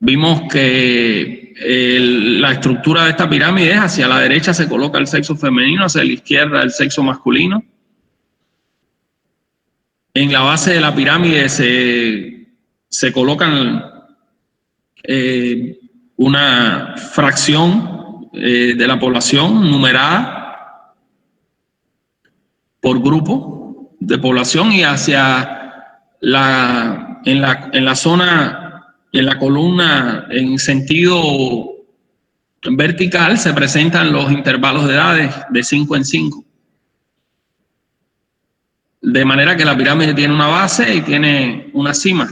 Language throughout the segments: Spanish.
Vimos que la estructura de esta pirámide es: hacia la derecha se coloca el sexo femenino, hacia la izquierda el sexo masculino. En la base de la pirámide se colocan una fracción de la población numerada por grupo de población, y hacia en la zona, en la columna en sentido vertical, se presentan los intervalos de edades de 5 en 5. De manera que la pirámide tiene una base y tiene una cima.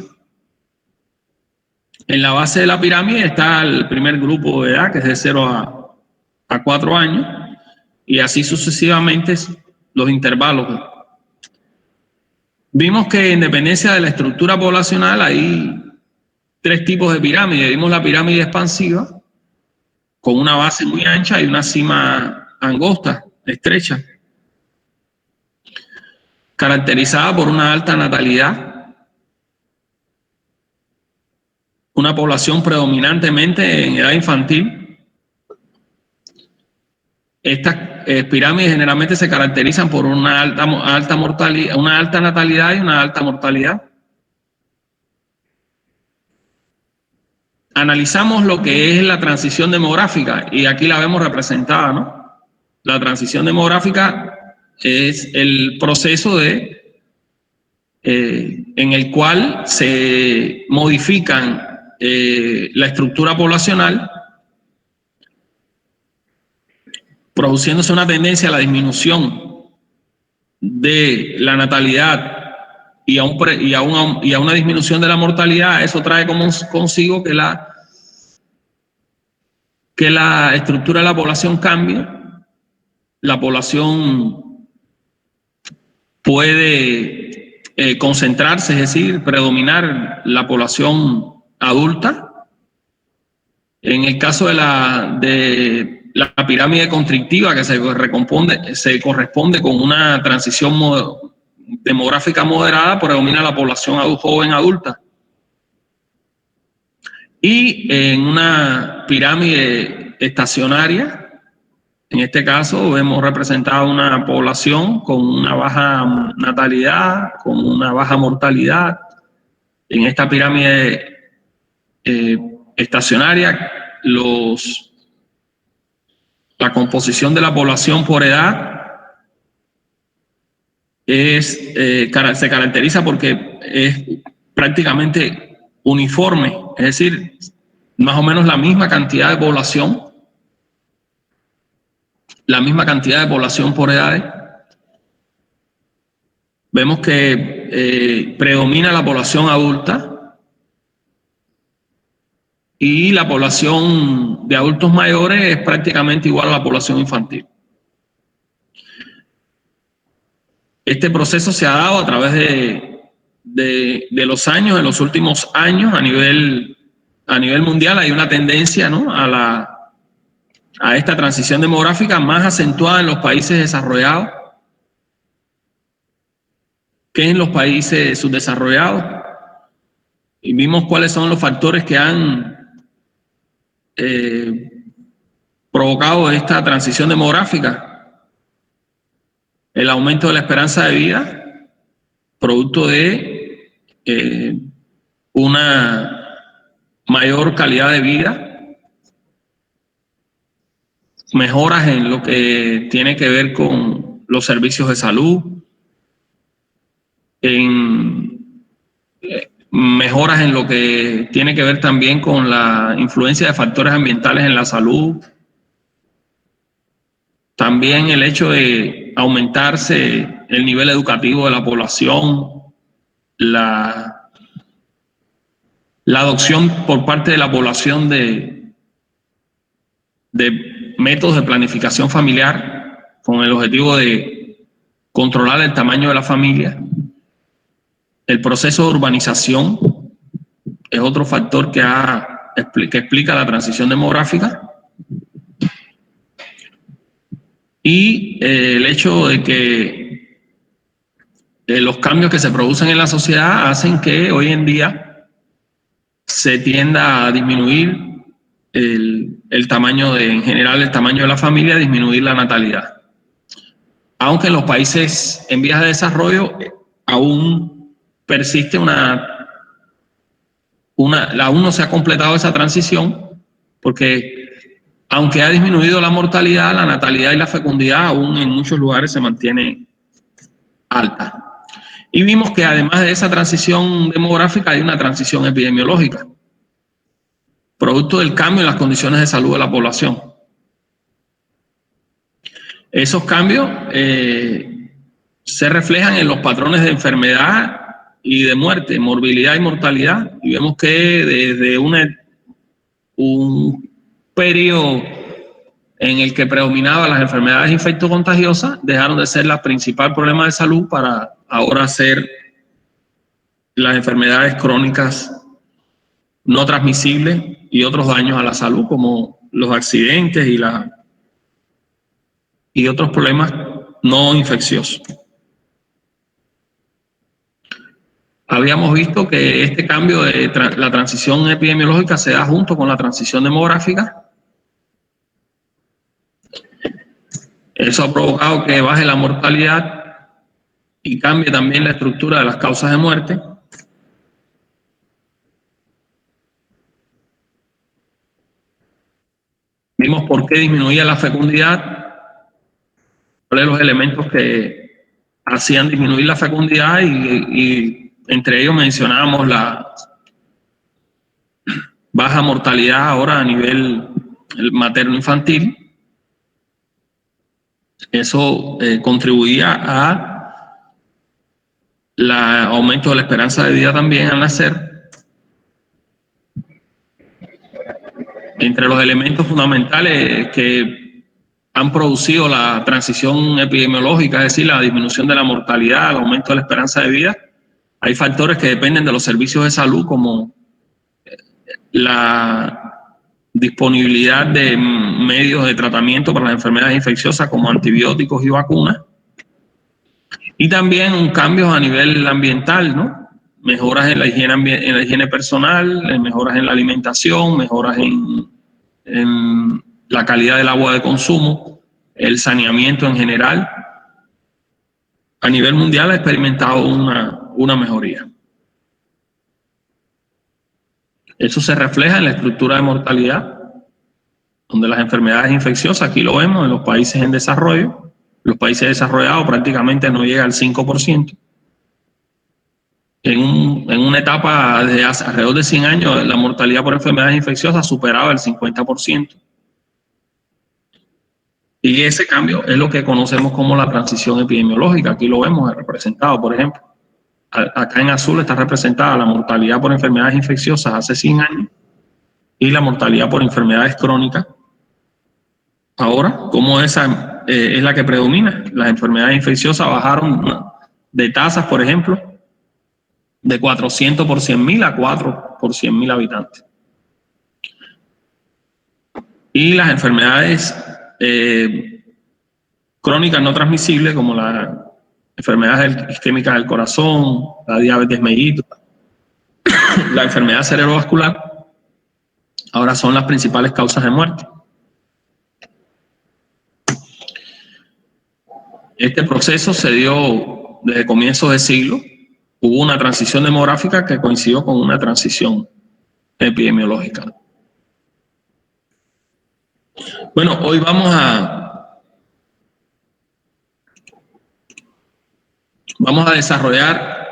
En la base de la pirámide está el primer grupo de edad, que es de 0 a 4 años, y así sucesivamente los intervalos. Vimos que en dependencia de la estructura poblacional hay 3 tipos de pirámide. Vimos la pirámide expansiva, con una base muy ancha y una cima angosta, estrecha, caracterizada por una alta natalidad, una población predominantemente en edad infantil. Estas pirámides generalmente se caracterizan por una alta mortalidad, una alta natalidad y una alta mortalidad. Analizamos lo que es la transición demográfica, y aquí la vemos representada, ¿no? La transición demográfica es el proceso en el cual se modifican la estructura poblacional, produciéndose una tendencia a la disminución de la natalidad y a una disminución de la mortalidad. Eso trae consigo que la estructura de la población cambie. La población puede concentrarse, es decir, predominar la población adulta. En el caso de la pirámide constrictiva, que se corresponde con una transición demográfica moderada, predomina la población joven adulta. Y en una pirámide estacionaria, en este caso vemos representada una población con una baja natalidad, con una baja mortalidad. En esta pirámide estacionaria, la composición de la población por edad se caracteriza porque es prácticamente uniforme, es decir, más o menos la misma cantidad de población por edades. Vemos que predomina la población adulta, y la población de adultos mayores es prácticamente igual a la población infantil. Este proceso se ha dado a través de los años. En los últimos años, a nivel mundial, hay una tendencia, ¿no?, a esta transición demográfica más acentuada en los países desarrollados que en los países subdesarrollados. Y vimos cuáles son los factores que han provocado esta transición demográfica: el aumento de la esperanza de vida, producto de una mayor calidad de vida, mejoras en lo que tiene que ver con los servicios de salud, mejoras en lo que tiene que ver también con la influencia de factores ambientales en la salud. También el hecho de aumentarse el nivel educativo de la población, la adopción por parte de la población de métodos de planificación familiar con el objetivo de controlar el tamaño de la familia. El proceso de urbanización es otro factor que explica la transición demográfica. Y el hecho de que los cambios que se producen en la sociedad hacen que hoy en día se tienda a disminuir el tamaño en general el tamaño de la familia, disminuir la natalidad. Aunque en los países en vías de desarrollo aún persiste aún no se ha completado esa transición, porque aunque ha disminuido la mortalidad, la natalidad y la fecundidad aún en muchos lugares se mantiene alta. Y vimos que además de esa transición demográfica hay una transición epidemiológica, producto del cambio en las condiciones de salud de la población. Esos cambios se reflejan en los patrones de enfermedad y de muerte, morbilidad y mortalidad, y vemos que desde un periodo en el que predominaban las enfermedades infectocontagiosas, dejaron de ser el principal problema de salud para ahora ser las enfermedades crónicas no transmisibles y otros daños a la salud, como los accidentes y otros problemas no infecciosos. Habíamos visto que este cambio de la transición epidemiológica se da junto con la transición demográfica. Eso ha provocado que baje la mortalidad y cambie también la estructura de las causas de muerte. Vimos por qué disminuía la fecundidad, cuáles los elementos que hacían disminuir la fecundidad y entre ellos mencionábamos la baja mortalidad ahora a nivel materno-infantil. Eso contribuía a aumento de la esperanza de vida también al nacer. Entre los elementos fundamentales que han producido la transición epidemiológica, es decir, la disminución de la mortalidad, el aumento de la esperanza de vida, hay factores que dependen de los servicios de salud, como la disponibilidad de medios de tratamiento para las enfermedades infecciosas como antibióticos y vacunas, y también cambios a nivel ambiental, ¿no? Mejoras en la higiene personal, mejoras en la alimentación, mejoras en la calidad del agua de consumo, el saneamiento en general. A nivel mundial ha experimentado una mejoría. Eso se refleja en la estructura de mortalidad, donde las enfermedades infecciosas, aquí lo vemos en los países en desarrollo, los países desarrollados prácticamente no llega al 5%. En una etapa de hace alrededor de 100 años, la mortalidad por enfermedades infecciosas superaba el 50%. Y ese cambio es lo que conocemos como la transición epidemiológica. Aquí lo vemos representado, por ejemplo. Acá en azul está representada la mortalidad por enfermedades infecciosas hace 100 años y la mortalidad por enfermedades crónicas. Ahora, como esa es la que predomina, las enfermedades infecciosas bajaron de tasas, por ejemplo, de 400 por 100.000 a 4 por 100.000 habitantes. Y las enfermedades crónicas no transmisibles, como las enfermedades isquémicas del corazón, la diabetes mellitus, la enfermedad cerebrovascular, ahora son las principales causas de muerte. Este proceso se dio desde comienzos de siglo. Hubo una transición demográfica que coincidió con una transición epidemiológica. Bueno, hoy vamos a desarrollar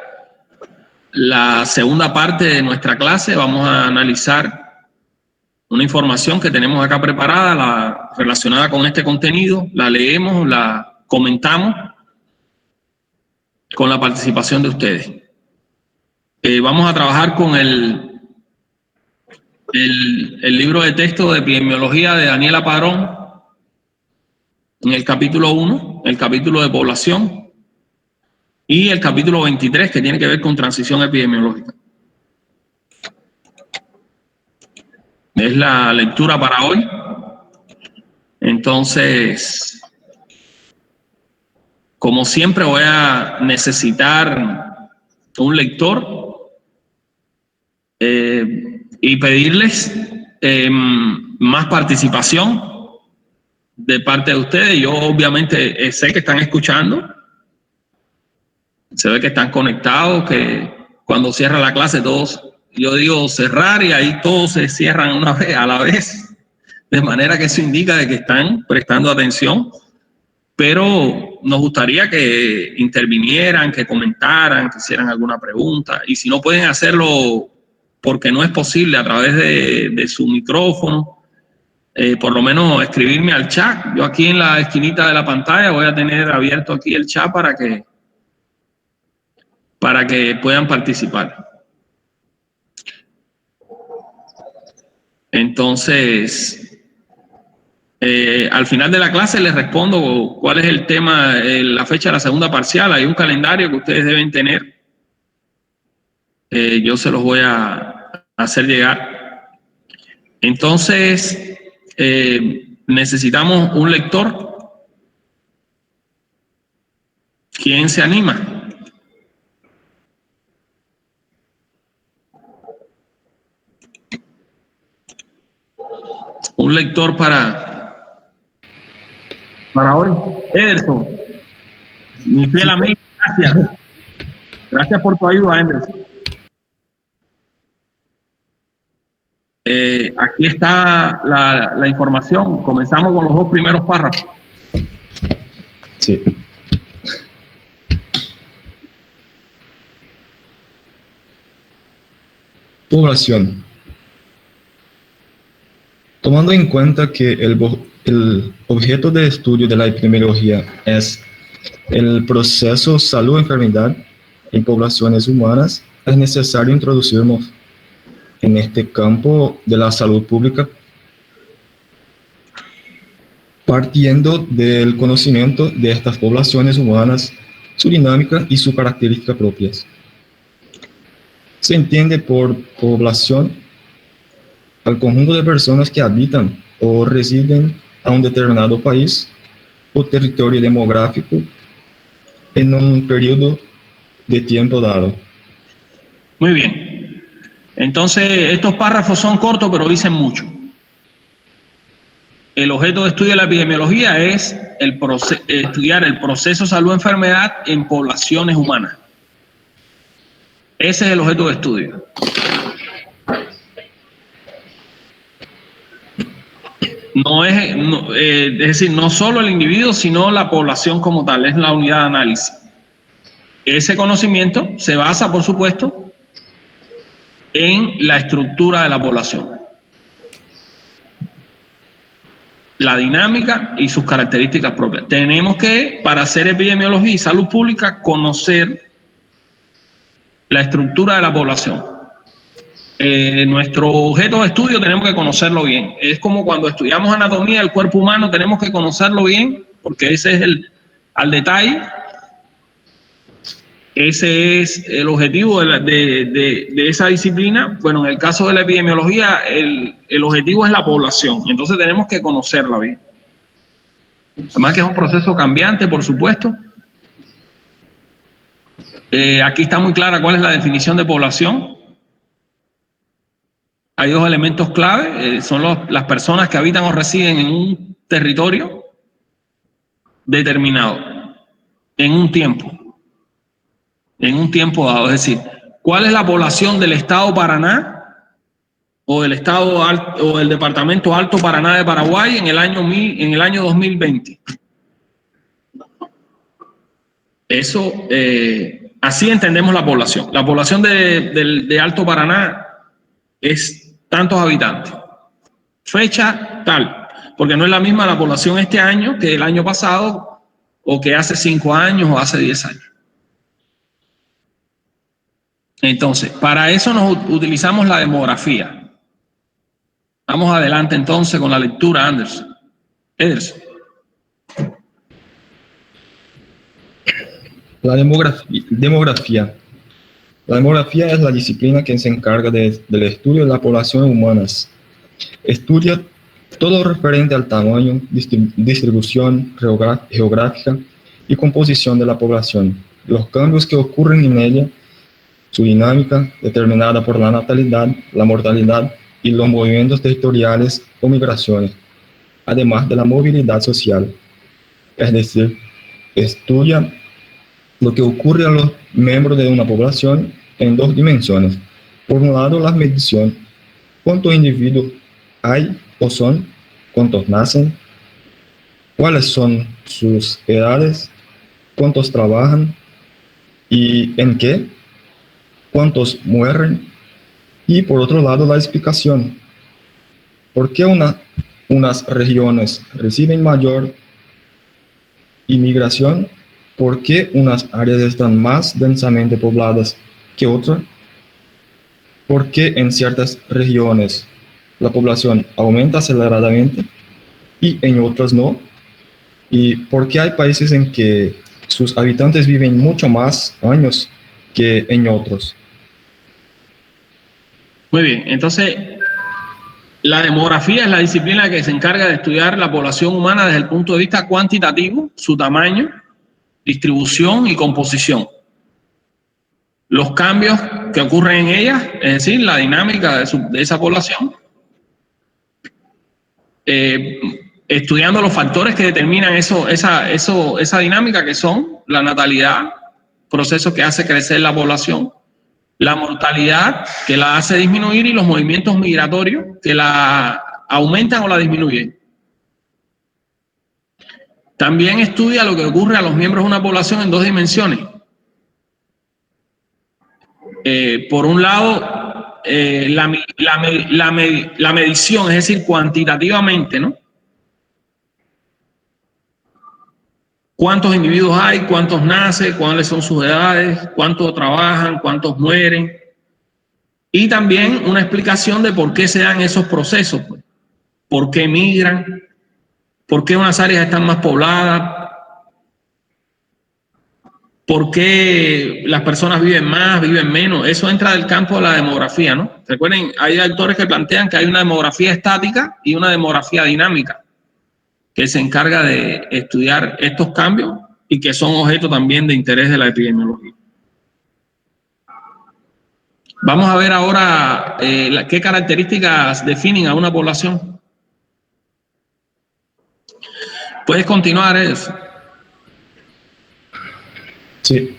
la segunda parte de nuestra clase. Vamos a analizar una información que tenemos acá preparada, relacionada con este contenido. La leemos, la comentamos con la participación de ustedes. Vamos a trabajar con el libro de texto de epidemiología de Daniela Padrón, en el capítulo 1, el capítulo de población, y el capítulo 23, que tiene que ver con transición epidemiológica. Es la lectura para hoy. Entonces, como siempre, voy a necesitar un lector. y pedirles más participación de parte de ustedes. Yo obviamente sé que están escuchando, se ve que están conectados, que cuando cierra la clase todos, yo digo cerrar y ahí todos se cierran una vez a la vez, de manera que eso indica de que están prestando atención, pero nos gustaría que intervinieran, que comentaran, que hicieran alguna pregunta, y si no pueden hacerlo porque no es posible a través de su micrófono, por lo menos escribirme al chat. Yo aquí en la esquinita de la pantalla voy a tener abierto aquí el chat para que puedan participar. Entonces, al final de la clase les respondo cuál es el tema, la fecha de la segunda parcial. Hay un calendario que ustedes deben tener. Yo se los voy a hacer llegar. Entonces, necesitamos un lector. ¿Quién se anima? Un lector para hoy. Ederson, mi fiel amigo, gracias. Gracias por tu ayuda, Ederson. Aquí está la información. Comenzamos con los dos primeros párrafos. Sí. Población. Tomando en cuenta que el objeto de estudio de la epidemiología es el proceso salud-enfermedad en poblaciones humanas, es necesario introducirnos en este campo de la salud pública partiendo del conocimiento de estas poblaciones humanas, su dinámica y sus características propias. Se entiende por población al conjunto de personas que habitan o residen a un determinado país o territorio demográfico en un periodo de tiempo dado. Muy bien. Entonces, estos párrafos son cortos, pero dicen mucho. El objeto de estudio de la epidemiología es estudiar el proceso salud-enfermedad en poblaciones humanas. Ese es el objeto de estudio. Es decir, no solo el individuo, sino la población como tal, es la unidad de análisis. Ese conocimiento se basa, por supuesto, en la estructura de la población, la dinámica y sus características propias. Tenemos que, para hacer epidemiología y salud pública, conocer la estructura de la población. Nuestro objeto de estudio tenemos que conocerlo bien. Es como cuando estudiamos anatomía del cuerpo humano, tenemos que conocerlo bien, porque ese es al detalle. Ese es el objetivo de esa disciplina. Bueno, en el caso de la epidemiología, el objetivo es la población. Entonces tenemos que conocerla bien. Además que es un proceso cambiante, por supuesto. Aquí está muy clara cuál es la definición de población. Hay dos elementos clave, son las personas que habitan o residen en un territorio determinado, en un tiempo dado. Es decir, ¿cuál es la población del estado Paraná o del estado o del departamento Alto Paraná de Paraguay en el año 2020? Eso, así entendemos la población. La población de Alto Paraná es tantos habitantes. Fecha tal, porque no es la misma la población este año que el año pasado o que hace 5 años o hace 10 años. Entonces, para eso nos utilizamos la demografía. Vamos adelante entonces con la lectura, Ederson. La demografía. La demografía es la disciplina que se encarga del estudio de las poblaciones humanas. Estudia todo referente al tamaño, distribución geográfica y composición de la población, los cambios que ocurren en ella su dinámica determinada por la natalidad, la mortalidad y los movimientos territoriales o migraciones, además de la movilidad social. Es decir, estudia lo que ocurre a los miembros de una población en dos dimensiones. Por un lado, la medición: cuántos individuos hay o son, cuántos nacen, cuáles son sus edades, cuántos trabajan y en qué, cuántos mueren. Y por otro lado, la explicación: por qué unas regiones reciben mayor inmigración, por qué unas áreas están más densamente pobladas que otras, por qué en ciertas regiones la población aumenta aceleradamente y en otras no, y por qué hay países en que sus habitantes viven mucho más años que en otros. Muy bien, entonces la demografía es la disciplina que se encarga de estudiar la población humana desde el punto de vista cuantitativo, su tamaño, distribución y composición. Los cambios que ocurren en ella, es decir, la dinámica de esa población, estudiando los factores que determinan esa dinámica, que son la natalidad, proceso que hace crecer la población, la mortalidad, que la hace disminuir, y los movimientos migratorios, que la aumentan o la disminuyen. También estudia lo que ocurre a los miembros de una población en dos dimensiones. Por un lado, la medición, es decir, cuantitativamente, ¿no? ¿Cuántos individuos hay? ¿Cuántos nacen? ¿Cuáles son sus edades? ¿Cuántos trabajan? ¿Cuántos mueren? Y también una explicación de por qué se dan esos procesos, pues. ¿Por qué migran? ¿Por qué unas áreas están más pobladas? ¿Por qué las personas viven más, viven menos? Eso entra del campo de la demografía, ¿no? Recuerden, hay autores que plantean que hay una demografía estática y una demografía dinámica, que se encarga de estudiar estos cambios y que son objeto también de interés de la epidemiología. Vamos a ver ahora qué características definen a una población. ¿Puedes continuar, eso? Sí.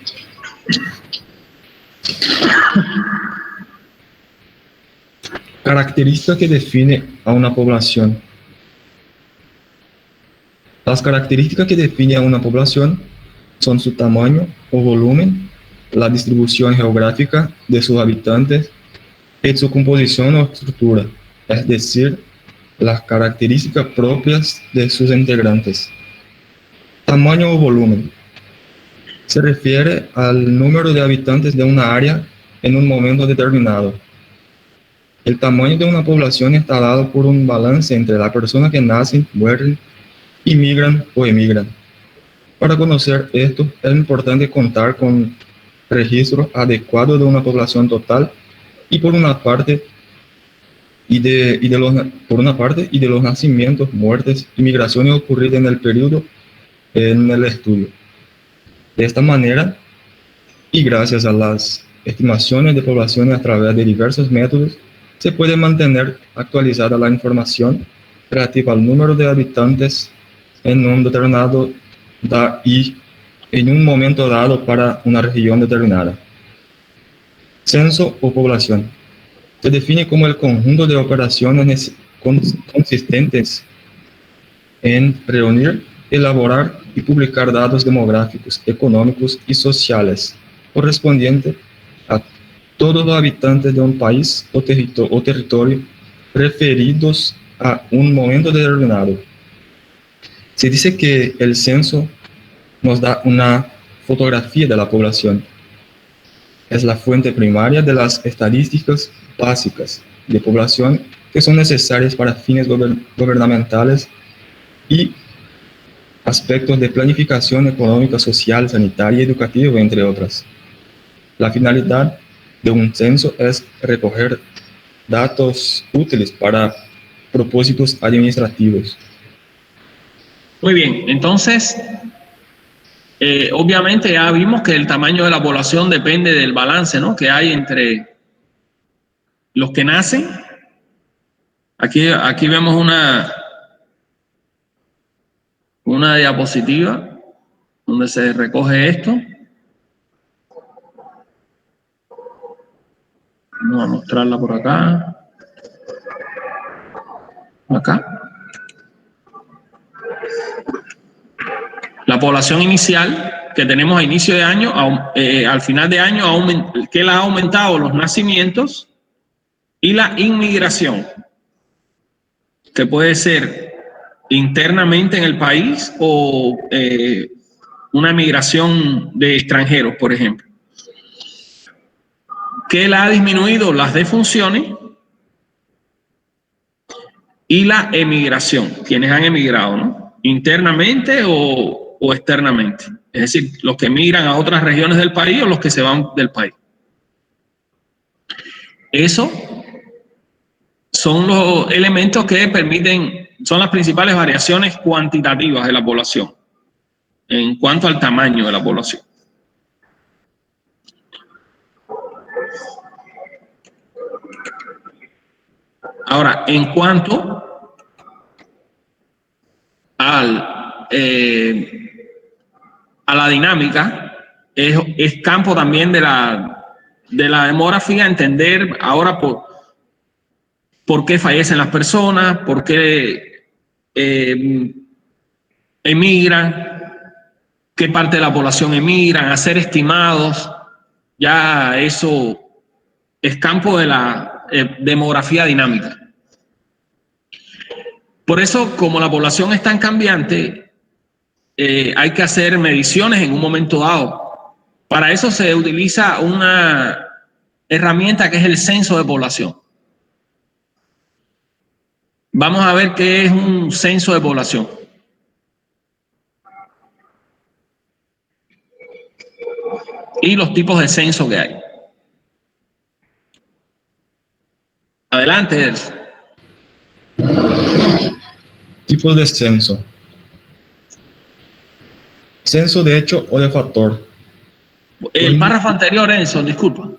Característica que define a una población. Las características que definen a una población son su tamaño o volumen, la distribución geográfica de sus habitantes y su composición o estructura, es decir, las características propias de sus integrantes. Tamaño o volumen se refiere al número de habitantes de una área en un momento determinado. El tamaño de una población está dado por un balance entre las personas que nacen, mueren, inmigran o emigran. Para conocer esto, es importante contar con registro adecuado de una población total y por una parte de los nacimientos, muertes y migraciones ocurridas en el periodo en el estudio. De esta manera, y gracias a las estimaciones de poblaciones a través de diversos métodos, se puede mantener actualizada la información relativa al número de habitantes en un determinado y en un momento dado para una región determinada. Censo o población se define como el conjunto de operaciones consistentes en reunir, elaborar y publicar datos demográficos, económicos y sociales correspondientes a todos los habitantes de un país o territorio referidos a un momento determinado. Se dice que el censo nos da una fotografía de la población. Es la fuente primaria de las estadísticas básicas de población que son necesarias para fines gubernamentales y aspectos de planificación económica, social, sanitaria y educativa, entre otras. La finalidad de un censo es recoger datos útiles para propósitos administrativos. Muy bien, entonces, Obviamente ya vimos que el tamaño de la población depende del balance, ¿no?, que hay entre los que nacen. Aquí vemos una diapositiva donde se recoge esto. Vamos a mostrarla por acá. Acá. La población inicial que tenemos a inicio de año, al final de año, que la ha aumentado los nacimientos y la inmigración, que puede ser internamente en el país o una migración de extranjeros, por ejemplo. ¿Qué la ha disminuido? Las defunciones y la emigración, quienes han emigrado, ¿no?, internamente o externamente. Es decir, los que emigran a otras regiones del país o los que se van del país. Eso son los elementos que permiten, son las principales variaciones cuantitativas de la población en cuanto al tamaño de la población. Ahora, en cuanto a la dinámica, es campo también de la demografía entender ahora por qué fallecen las personas, por qué emigran, qué parte de la población emigran, hacer estimados. Ya eso es campo de la demografía dinámica. Por eso, como la población es tan cambiante, hay que hacer mediciones en un momento dado. Para eso se utiliza una herramienta que es el censo de población. Vamos a ver qué es un censo de población. Y los tipos de censo que hay. Adelante, Ederson. Tipos de censo. Censo de hecho o de factor. El párrafo anterior, Ederson, disculpa.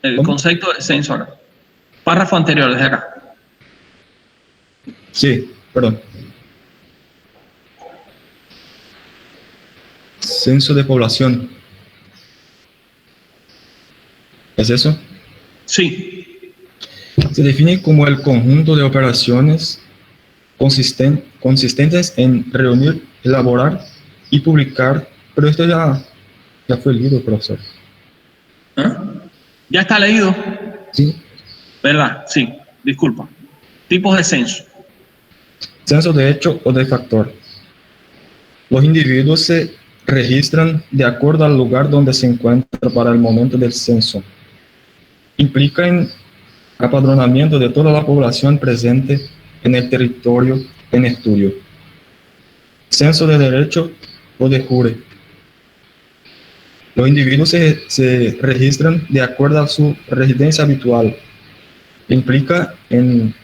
El concepto de censo ahora. Párrafo anterior, desde acá. Sí, perdón. Censo de población. ¿Es eso? Sí. Se define como el conjunto de operaciones consistentes en reunir, elaborar y publicar. Pero esto ya fue leído, profesor. ¿Ah? ¿Ya está leído? Sí. ¿Verdad? Sí, disculpa. Tipos de censo. Censo de hecho o de factor. Los individuos se registran de acuerdo al lugar donde se encuentran para el momento del censo. Implica en apadronamiento de toda la población presente en el territorio en estudio. Censo de derecho o de jure. Los individuos se registran de acuerdo a su residencia habitual. Implica en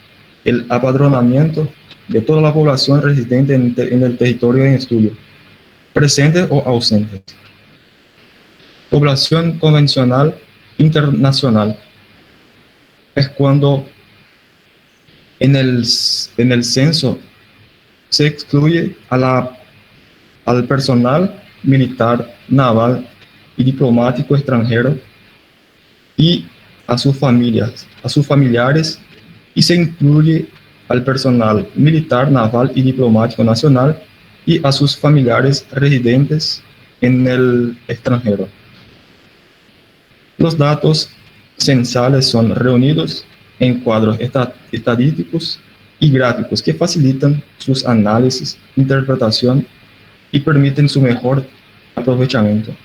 el apadronamiento de toda la población residente en el territorio en estudio, presente o ausente. Población convencional internacional. Es cuando en el censo se excluye al personal militar, naval y diplomático extranjero y a sus familiares, y se incluye al personal militar, naval y diplomático nacional y a sus familiares residentes en el extranjero. Los datos censales son reunidos en cuadros estadísticos y gráficos que facilitan sus análisis, interpretación y permiten su mejor aprovechamiento.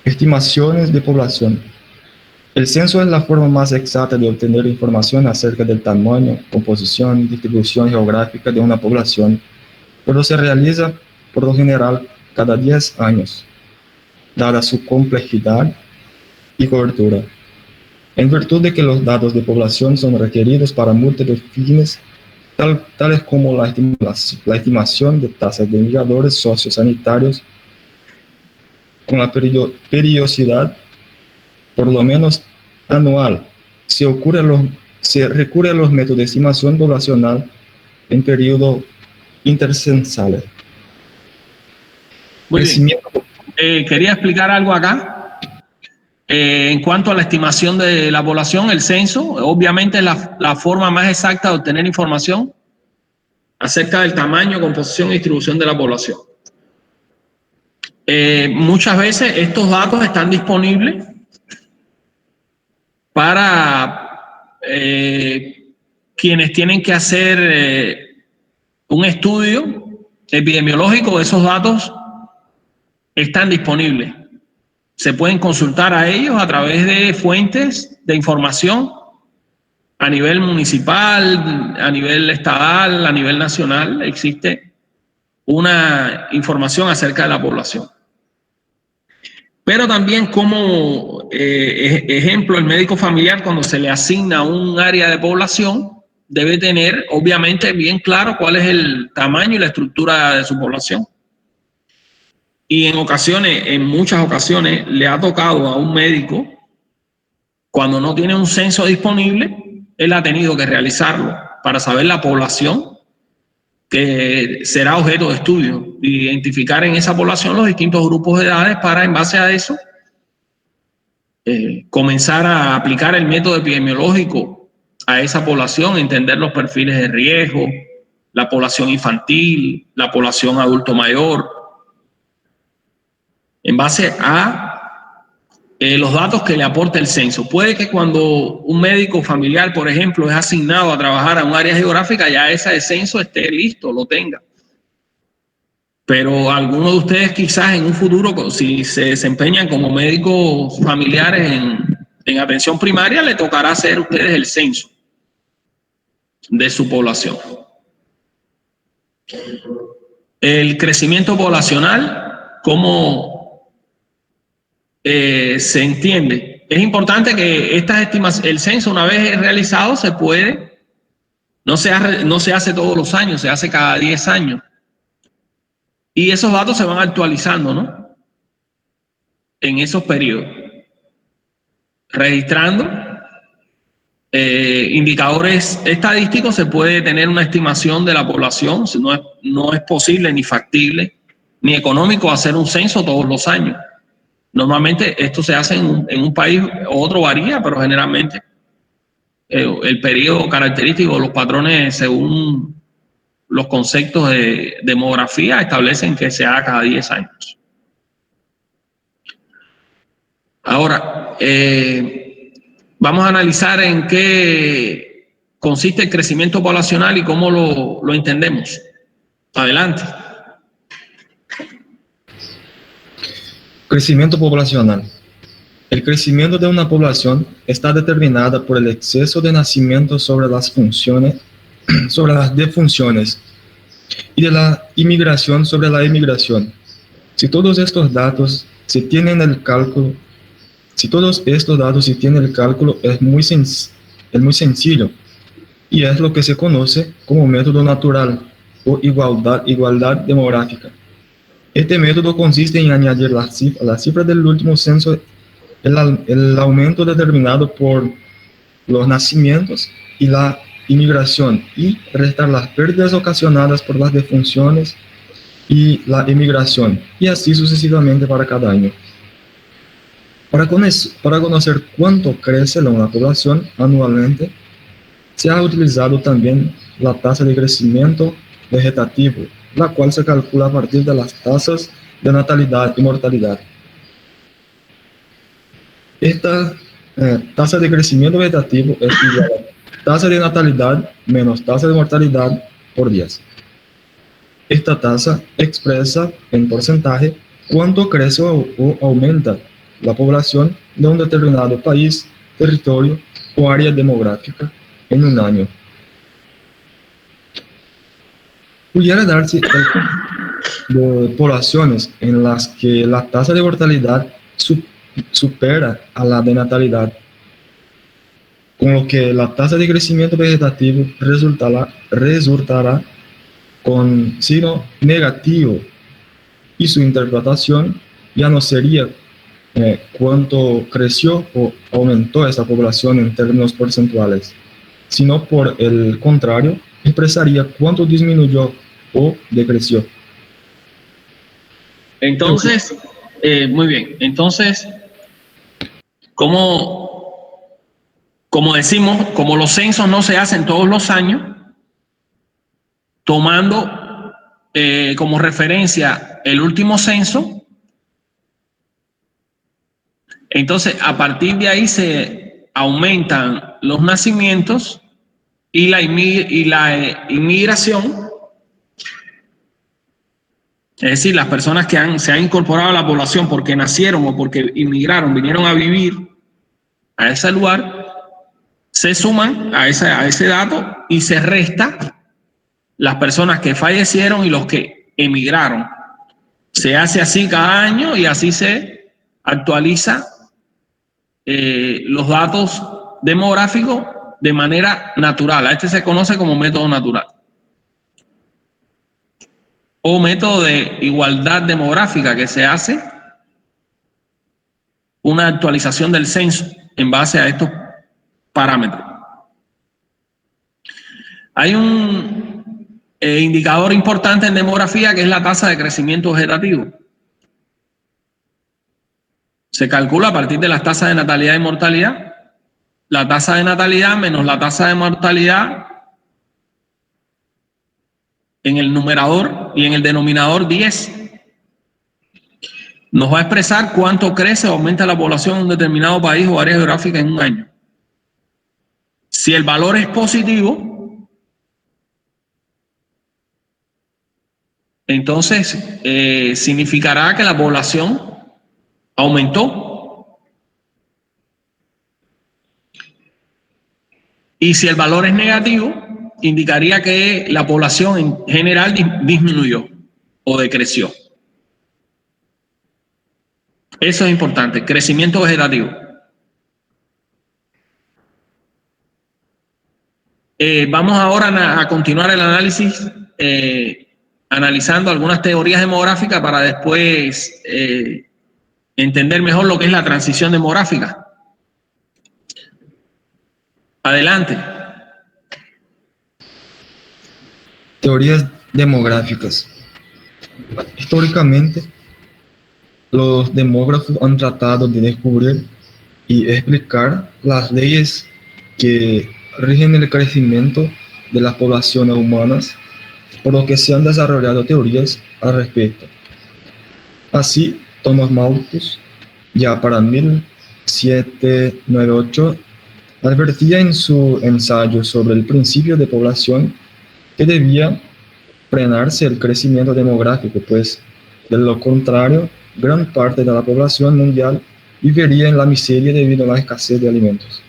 Estimaciones de población. El censo es la forma más exacta de obtener información acerca del tamaño, composición y distribución geográfica de una población, pero se realiza por lo general cada 10 años, dada su complejidad y cobertura. En virtud de que los datos de población son requeridos para múltiples fines, tales como la estimación de tasas de indicadores sociosanitarios con la periodicidad por lo menos anual. Se recurre a los métodos de estimación poblacional en periodo intercensales. Muy bien. Quería explicar algo acá. En cuanto a la estimación de la población, el censo, obviamente es la forma más exacta de obtener información acerca del tamaño, composición y distribución de la población. Muchas veces estos datos están disponibles para quienes tienen que hacer un estudio epidemiológico. Esos datos están disponibles. Se pueden consultar a ellos a través de fuentes de información a nivel municipal, a nivel estatal, a nivel nacional. Existe una información acerca de la población. Pero también como ejemplo, el médico familiar, cuando se le asigna un área de población, debe tener obviamente bien claro cuál es el tamaño y la estructura de su población. Y en muchas ocasiones, le ha tocado a un médico, cuando no tiene un censo disponible, él ha tenido que realizarlo para saber la población que será objeto de estudio, identificar en esa población los distintos grupos de edades para, en base a eso, comenzar a aplicar el método epidemiológico a esa población, entender los perfiles de riesgo, la población infantil, la población adulto mayor, en base a los datos que le aporta el censo. Puede que cuando un médico familiar, por ejemplo, es asignado a trabajar a un área geográfica, ya ese censo esté listo, lo tenga. Pero algunos de ustedes quizás en un futuro, si se desempeñan como médicos familiares en atención primaria, le tocará hacer a ustedes el censo de su población. El crecimiento poblacional, ¿cómo se entiende? Es importante que estas estimaciones, el censo, una vez realizado, se puede, no se hace todos los años, se hace cada 10 años. Y esos datos se van actualizando, ¿no? En esos periodos, registrando indicadores estadísticos. Se puede tener una estimación de la población. No es posible ni factible ni económico hacer un censo todos los años. Normalmente esto se hace en un país, otro varía, pero generalmente el periodo característico, los patrones según los conceptos de demografía establecen que se haga cada 10 años. Ahora, vamos a analizar en qué consiste el crecimiento poblacional y cómo lo entendemos. Adelante. Crecimiento poblacional. El crecimiento de una población está determinado por el exceso de nacimientos sobre las defunciones y de la inmigración sobre la emigración. Si todos estos datos se tienen el cálculo, es muy sencillo y es lo que se conoce como método natural o igualdad demográfica. Este método consiste en añadir la cifra del último censo, el aumento determinado por los nacimientos y la inmigración, y restar las pérdidas ocasionadas por las defunciones y la emigración, y así sucesivamente para cada año. Para conocer cuánto crece una población anualmente, se ha utilizado también la tasa de crecimiento vegetativo, la cual se calcula a partir de las tasas de natalidad y mortalidad. Esta tasa de crecimiento vegetativo es igual a tasa de natalidad menos tasa de mortalidad por 10. Esta tasa expresa en porcentaje cuánto crece o aumenta la población de un determinado país, territorio o área demográfica en un año. Pudiera darse de poblaciones en las que la tasa de mortalidad supera a la de natalidad. con lo que la tasa de crecimiento vegetativo resultará con signo negativo y su interpretación ya no sería cuánto creció o aumentó esa población en términos porcentuales, sino por el contrario, expresaría cuánto disminuyó o decreció. Entonces, muy bien, entonces, como decimos, como los censos no se hacen todos los años, tomando como referencia el último censo, entonces a partir de ahí se aumentan los nacimientos y la inmigración, es decir, las personas que se han incorporado a la población porque nacieron o porque inmigraron, vinieron a vivir a ese lugar, se suman a ese dato y se resta las personas que fallecieron y los que emigraron. Se hace así cada año y así se actualiza los datos demográficos de manera natural. A este se conoce como método natural o método de igualdad demográfica, que se hace una actualización del censo en base a estos parámetros. Hay un indicador importante en demografía que es la tasa de crecimiento vegetativo. Se calcula a partir de las tasas de natalidad y mortalidad. La tasa de natalidad menos la tasa de mortalidad en el numerador y en el denominador 10 nos va a expresar cuánto crece o aumenta la población en un determinado país o área geográfica en un año. Si el valor es positivo, entonces significará que la población aumentó. Y si el valor es negativo, indicaría que la población en general disminuyó o decreció. Eso es importante, crecimiento vegetativo. Vamos ahora a continuar el análisis analizando algunas teorías demográficas para después entender mejor lo que es la transición demográfica. Adelante. Teorías demográficas. Históricamente, los demógrafos han tratado de descubrir y explicar las leyes que rigen el crecimiento de las poblaciones humanas, por lo que se han desarrollado teorías al respecto. Así, Thomas Malthus, ya para 1798, advertía en su ensayo sobre el principio de población que debía frenarse el crecimiento demográfico, pues de lo contrario, gran parte de la población mundial viviría en la miseria debido a la escasez de alimentos.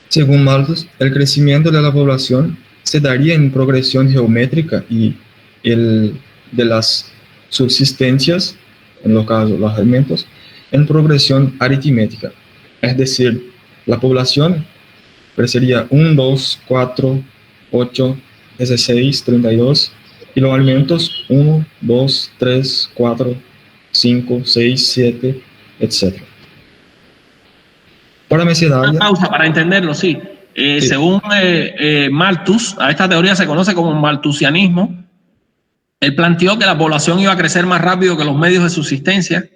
Según Malthus, el crecimiento de la población se daría en progresión geométrica y el de las subsistencias, en los casos los alimentos, en progresión aritmética. Es decir, la población crecería 1, 2, 4, 8, 16, 32, y los alimentos 1, 2, 3, 4, 5, 6, 7, etc. Para Mesedalia... Una pausa para entenderlo, sí. Sí. Según Malthus, a esta teoría se conoce como malthusianismo. Él planteó que la población iba a crecer más rápido que los medios de subsistencia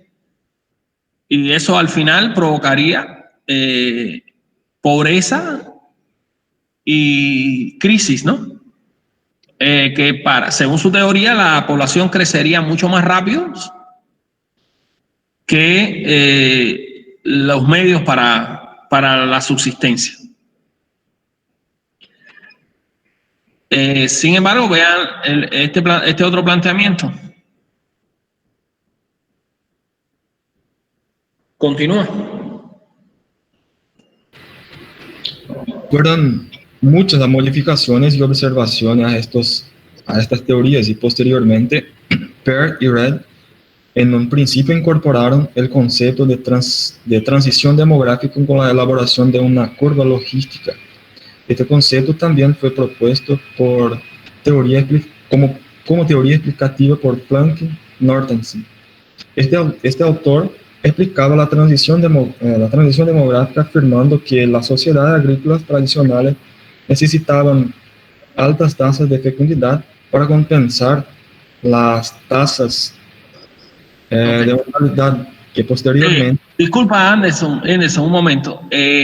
y eso al final provocaría pobreza y crisis, ¿no? Según su teoría, la población crecería mucho más rápido que los medios para la subsistencia. Sin embargo, vean este otro planteamiento. Continúa. Fueron muchas las modificaciones y observaciones a estas teorías y posteriormente Peart y Read En un principio incorporaron el concepto de transición demográfica con la elaboración de una curva logística. Este concepto también fue propuesto como teoría explicativa por Planck Nortensen. Este autor explicaba la transición demográfica afirmando que las sociedades agrícolas tradicionales necesitaban altas tasas de fecundidad para compensar las tasas de mortalidad que posteriormente... Disculpa, Anderson, un momento.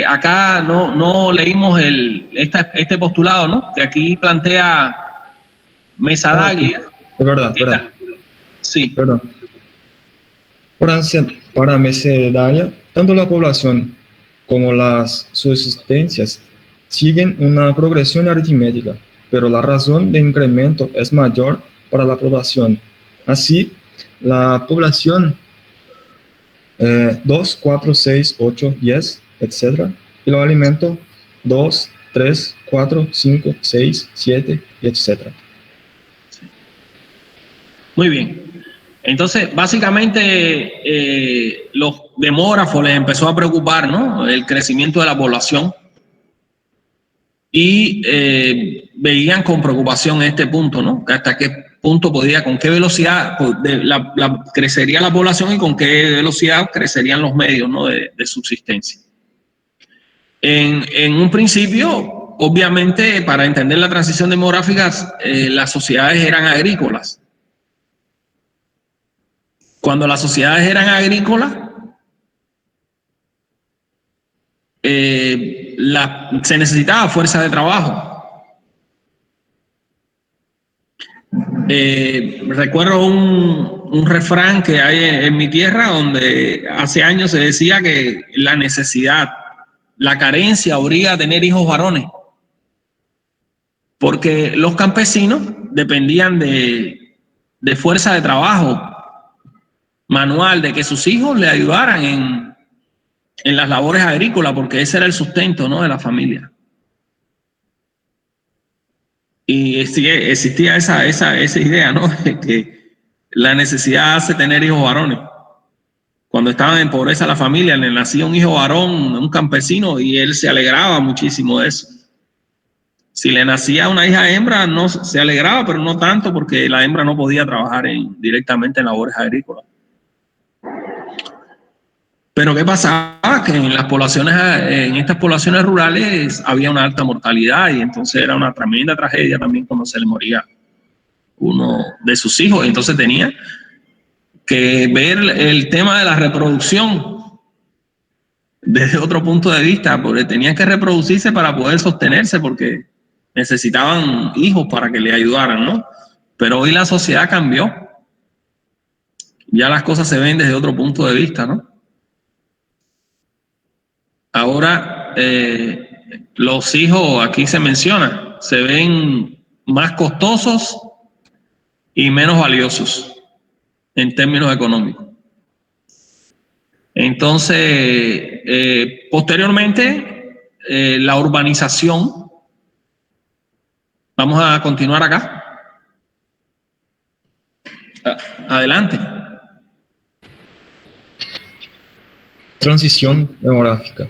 Acá no leímos este postulado, ¿no? Que aquí plantea Mesadaglia. Es verdad. Sí. Perdón. Para Mesadaglia, tanto la población como las subsistencias siguen una progresión aritmética, pero la razón de incremento es mayor para la población. Así, la población 2, 4, 6, 8, 10, etc. Y los alimentos 2, 3, 4, 5, 6, 7, etc. Muy bien. Entonces, básicamente, los demógrafos les empezó a preocupar, ¿no?, el crecimiento de la población y veían con preocupación este punto, ¿no?, hasta qué punto con qué velocidad crecería la población y con qué velocidad crecerían los medios, ¿no?, de subsistencia. En un principio, obviamente, para entender la transición demográfica, las sociedades eran agrícolas. Cuando las sociedades eran agrícolas, se necesitaba fuerza de trabajo. Recuerdo un refrán que hay en mi tierra donde hace años se decía que la carencia obliga a tener hijos varones, porque los campesinos dependían de fuerza de trabajo manual, de que sus hijos le ayudaran en las labores agrícolas, porque ese era el sustento, ¿no?, de la familia. Y existía esa idea, ¿no?, de que la necesidad hace tener hijos varones. Cuando estaban en pobreza la familia, le nacía un hijo varón, un campesino, y él se alegraba muchísimo de eso. Si le nacía una hija hembra, no se alegraba, pero no tanto, porque la hembra no podía trabajar directamente en labores agrícolas. Pero ¿qué pasaba? Que en estas poblaciones rurales había una alta mortalidad, y entonces era una tremenda tragedia también cuando se le moría uno de sus hijos. Entonces tenía que ver el tema de la reproducción desde otro punto de vista, porque tenían que reproducirse para poder sostenerse, porque necesitaban hijos para que le ayudaran, ¿no? Pero hoy la sociedad cambió. Ya las cosas se ven desde otro punto de vista, ¿no? Ahora, los hijos, aquí se menciona, se ven más costosos y menos valiosos en términos económicos. Entonces, posteriormente, la urbanización. Vamos a continuar acá. Adelante. Transición demográfica.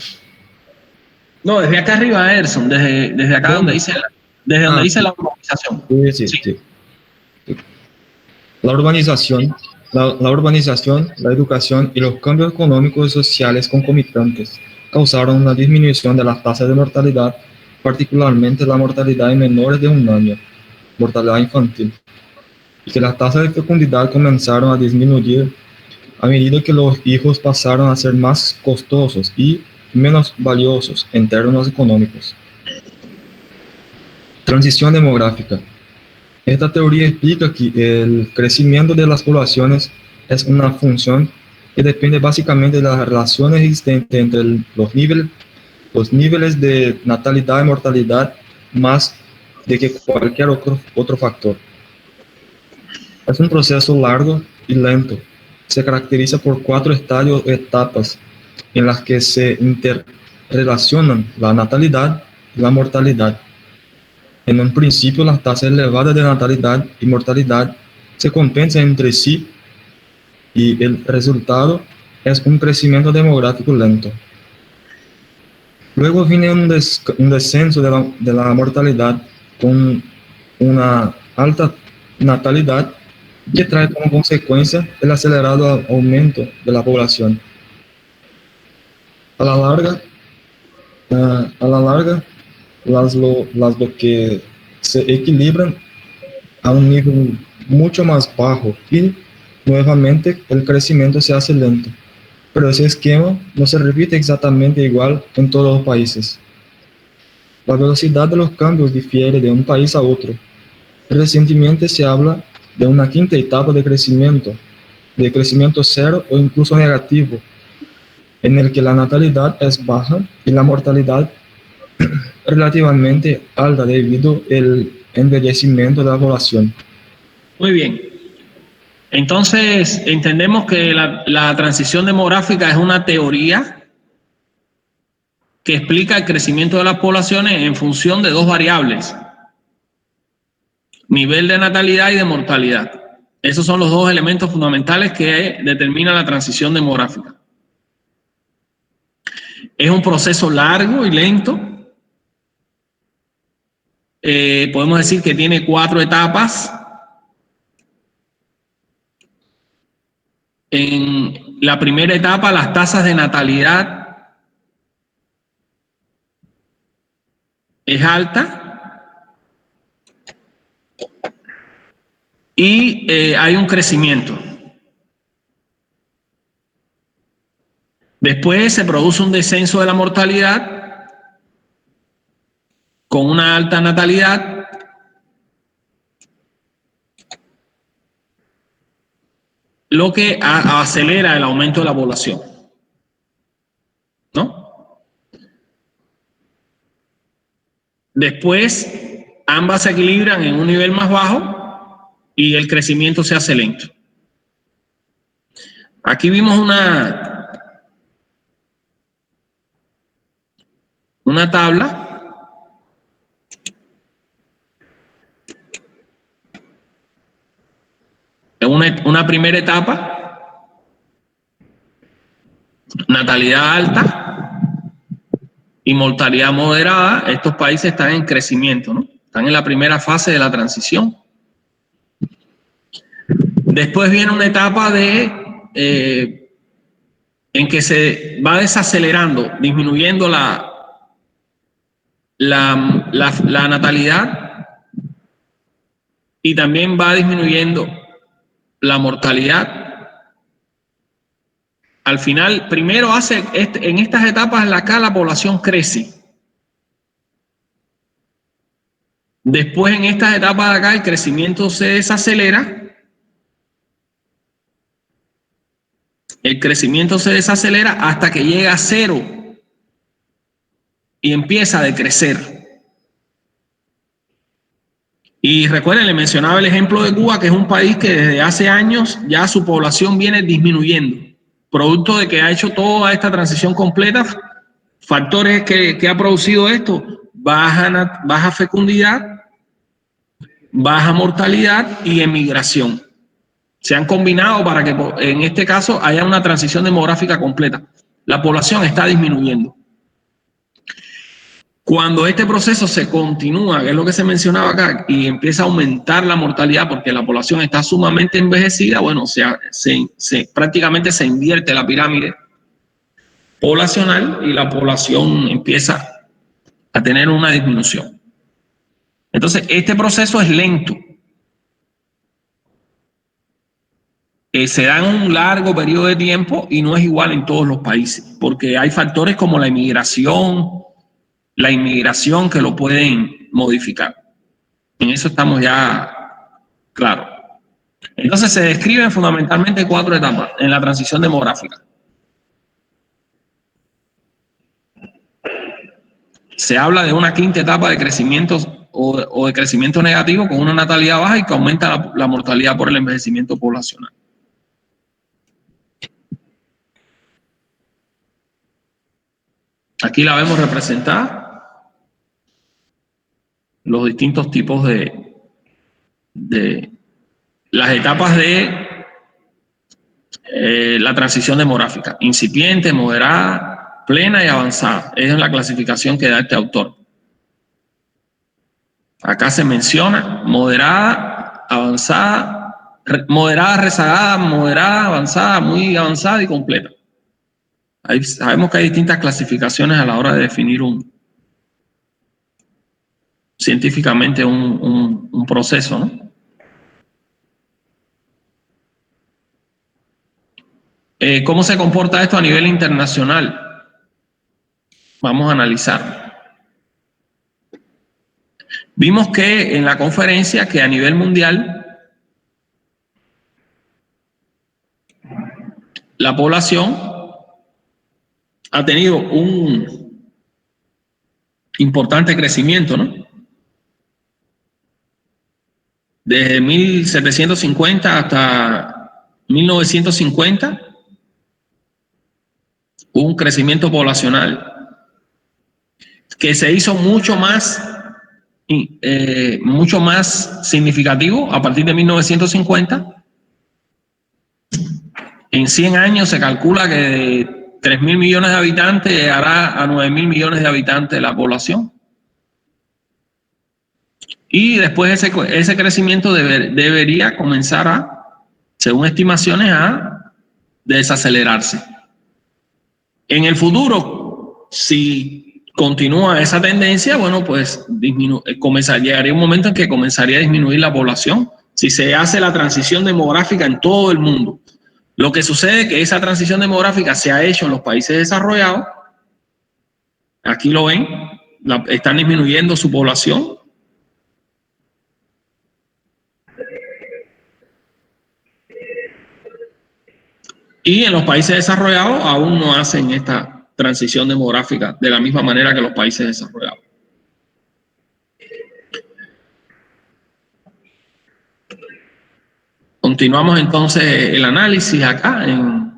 No, desde acá arriba, Erson, desde acá donde dice la urbanización. Sí. La urbanización, la educación y los cambios económicos y sociales concomitantes causaron una disminución de las tasas de mortalidad, particularmente la mortalidad en menores de un año, mortalidad infantil, y que las tasas de fecundidad comenzaron a disminuir a medida que los hijos pasaron a ser más costosos y menos valiosos en términos económicos. Transición demográfica. Esta teoría explica que el crecimiento de las poblaciones es una función que depende básicamente de las relaciones existentes entre los niveles de natalidad y mortalidad, más de que cualquier otro factor. Es un proceso largo y lento. Se caracteriza por 4 estadios o etapas en las que se interrelacionan la natalidad y la mortalidad. En un principio, las tasas elevadas de natalidad y mortalidad se compensan entre sí y el resultado es un crecimiento demográfico lento. Luego viene un descenso de la mortalidad con una alta natalidad que trae como consecuencia el acelerado aumento de la población. A la larga, lo que se equilibran a un nivel mucho más bajo y nuevamente el crecimiento se hace lento. Pero ese esquema no se repite exactamente igual en todos los países. La velocidad de los cambios difiere de un país a otro. Recientemente se habla de una quinta etapa de crecimiento cero o incluso negativo, en el que la natalidad es baja y la mortalidad relativamente alta debido al envejecimiento de la población. Muy bien. Entonces, entendemos que la transición demográfica es una teoría que explica el crecimiento de las poblaciones en función de dos variables: nivel de natalidad y de mortalidad. Esos son los dos elementos fundamentales que determinan la transición demográfica. Es un proceso largo y lento. Podemos decir que tiene 4 etapas. En la primera etapa, las tasas de natalidad es alta y hay un crecimiento. Después se produce un descenso de la mortalidad con una alta natalidad lo que acelera el aumento de la población, ¿no? Después, ambas se equilibran en un nivel más bajo y el crecimiento se hace lento. Aquí vimos una tabla en una primera etapa, natalidad alta y mortalidad moderada. Estos países están en crecimiento, ¿no? Están en la primera fase de la transición. Después viene una etapa en que se va desacelerando, disminuyendo la natalidad y también va disminuyendo la mortalidad. Al final, primero en estas etapas acá la población crece. Después, en estas etapas de acá, el crecimiento se desacelera. El crecimiento se desacelera hasta que llega a 0 y empieza a decrecer. Y recuerden, le mencionaba el ejemplo de Cuba, que es un país que desde hace años ya su población viene disminuyendo, producto de que ha hecho toda esta transición completa. Factores que ha producido esto: baja fecundidad, baja mortalidad y emigración. Se han combinado para que en este caso haya una transición demográfica completa. La población está disminuyendo. Cuando este proceso se continúa, que es lo que se mencionaba acá, y empieza a aumentar la mortalidad porque la población está sumamente envejecida, bueno, prácticamente se invierte la pirámide poblacional y la población empieza a tener una disminución. Entonces, este proceso es lento. Se da en un largo periodo de tiempo y no es igual en todos los países, porque hay factores como la inmigración que lo pueden modificar. En eso estamos ya claros. Entonces se describen fundamentalmente 4 etapas en la transición demográfica. Se habla de una quinta etapa de crecimiento o de crecimiento negativo con una natalidad baja y que aumenta la mortalidad por el envejecimiento poblacional. Aquí la vemos representada. Los distintos tipos de las etapas de la transición demográfica: incipiente, moderada, plena y avanzada. Esa es la clasificación que da este autor. Acá se menciona moderada, avanzada, moderada, rezagada, moderada, avanzada, muy avanzada y completa. Ahí sabemos que hay distintas clasificaciones a la hora de definir científicamente un proceso, ¿no? ¿Cómo se comporta esto a nivel internacional? Vamos a analizar. Vimos que en la conferencia que a nivel mundial la población ha tenido un importante crecimiento, ¿no? Desde 1750 hasta 1950 hubo un crecimiento poblacional que se hizo mucho más significativo a partir de 1950. En 100 años se calcula que de 3.000 millones de habitantes llegará a 9.000 millones de habitantes la población. Y después ese crecimiento debería comenzar según estimaciones, a desacelerarse. En el futuro, si continúa esa tendencia, bueno, pues llegaría un momento en que comenzaría a disminuir la población si se hace la transición demográfica en todo el mundo. Lo que sucede es que esa transición demográfica se ha hecho en los países desarrollados. Aquí lo ven, están disminuyendo su población. Y en los países desarrollados aún no hacen esta transición demográfica de la misma manera que los países desarrollados. Continuamos entonces el análisis acá en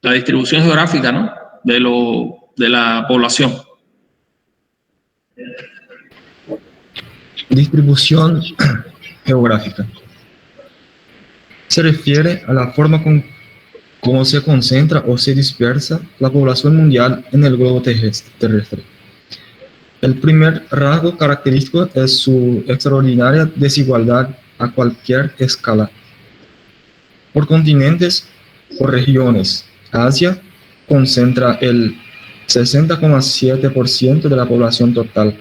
la distribución geográfica, ¿no? de la población. Distribución geográfica. Se refiere a la forma cómo se concentra o se dispersa la población mundial en el globo terrestre. El primer rasgo característico es su extraordinaria desigualdad a cualquier escala. Por continentes o regiones, Asia concentra el 60,7% de la población total,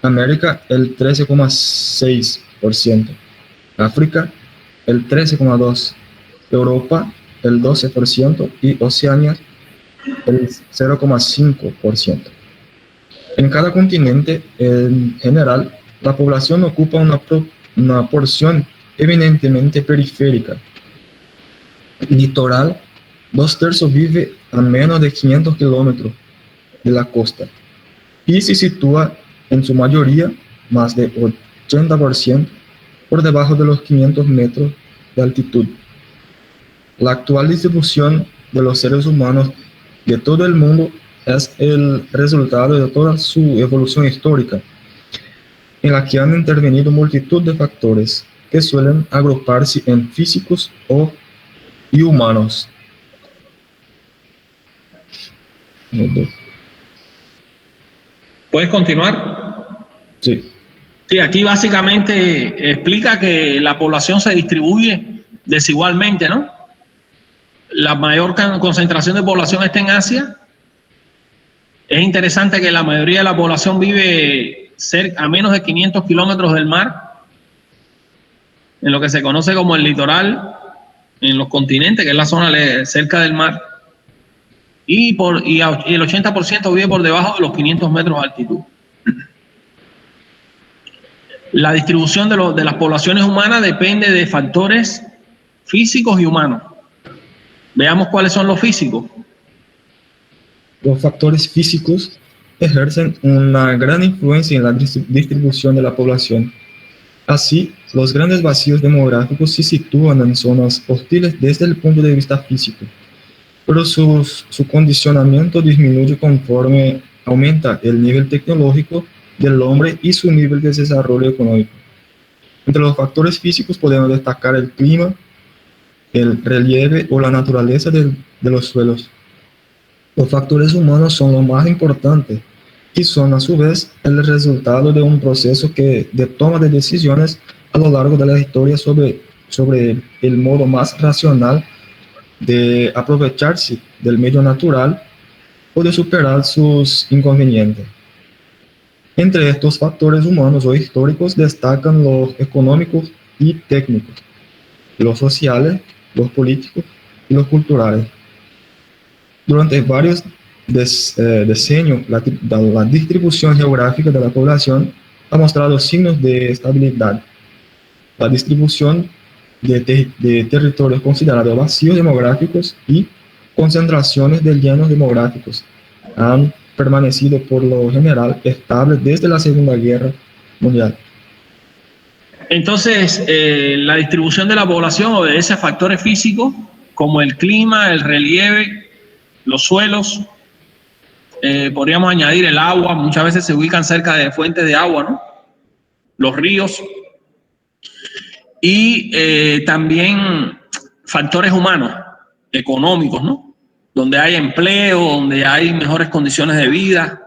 América el 13,6%, África el 13,2%, Europa el 12% y Oceanía el 0,5%. En cada continente, en general, la población ocupa una porción eminentemente periférica. Litoral, 2/3 vive a menos de 500 kilómetros de la costa y se sitúa en su mayoría, más de 80%, por debajo de los 500 metros de altitud. La actual distribución de los seres humanos de todo el mundo es el resultado de toda su evolución histórica, en la que han intervenido multitud de factores que suelen agruparse en físicos y humanos. ¿Puedes continuar? Sí. Sí, aquí básicamente explica que la población se distribuye desigualmente, ¿no? La mayor concentración de población está en Asia. Es interesante que la mayoría de la población vive a menos de 500 kilómetros del mar, en lo que se conoce como el litoral, en los continentes, que es la zona cerca del mar, y el 80% vive por debajo de los 500 metros de altitud. La distribución de las poblaciones humanas depende de factores físicos y humanos. Veamos cuáles son los físicos. Los factores físicos ejercen una gran influencia en la distribución de la población. Así, los grandes vacíos demográficos se sitúan en zonas hostiles desde el punto de vista físico, pero su condicionamiento disminuye conforme aumenta el nivel tecnológico del hombre y su nivel de desarrollo económico. Entre los factores físicos podemos destacar el clima, el relieve o la naturaleza de los suelos. Los factores humanos son lo más importante y son a su vez el resultado de un proceso de toma de decisiones a lo largo de la historia sobre el modo más racional de aprovecharse del medio natural o de superar sus inconvenientes. Entre estos factores humanos o históricos destacan los económicos y técnicos, los sociales, los políticos y los culturales. Durante varios decenios, la distribución geográfica de la población ha mostrado signos de estabilidad. La distribución de territorios considerados vacíos demográficos y concentraciones de llenos demográficos han permanecido por lo general estables desde la Segunda Guerra Mundial. Entonces, la distribución de la población obedece a factores físicos como el clima, el relieve, los suelos, podríamos añadir el agua, muchas veces se ubican cerca de fuentes de agua, ¿no? Los ríos, y también factores humanos, económicos, ¿no? Donde hay empleo, donde hay mejores condiciones de vida.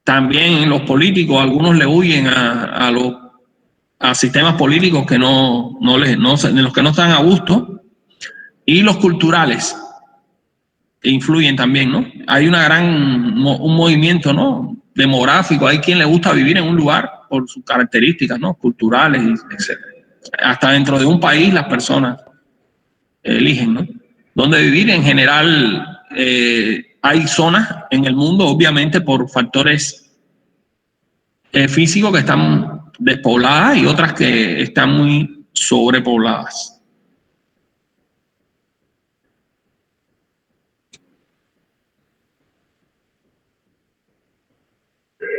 También los políticos, algunos le huyen a sistemas políticos que en los que no están a gusto, y los culturales influyen también, ¿no? Hay un movimiento, ¿no?, demográfico. Hay quien le gusta vivir en un lugar por sus características, ¿no?, culturales, etc. Hasta dentro de un país las personas eligen, ¿no?, dónde vivir. En general, hay zonas en el mundo, obviamente, por factores físicos que están despobladas y otras que están muy sobrepobladas.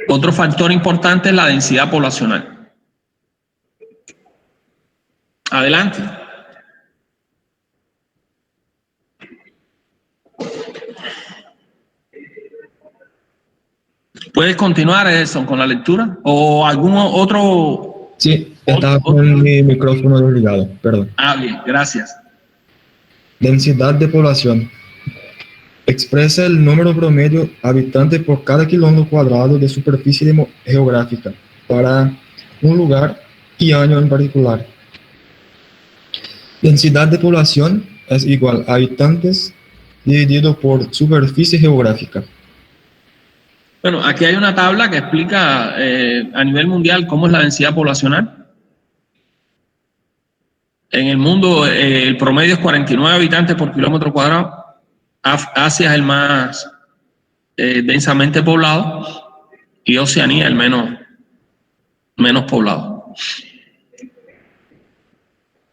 Otro factor importante es la densidad poblacional. Adelante. ¿Puedes continuar, Edson, con la lectura? ¿O algún otro? Sí, estaba con mi micrófono desligado, perdón. Bien, gracias. Densidad de población. Expresa el número promedio habitante por cada kilómetro cuadrado de superficie geográfica para un lugar y año en particular. Densidad de población es igual a habitantes dividido por superficie geográfica. Bueno, aquí hay una tabla que explica a nivel mundial cómo es la densidad poblacional. En el mundo el promedio es 49 habitantes por kilómetro cuadrado. Asia es el más densamente poblado y Oceanía el menos poblado.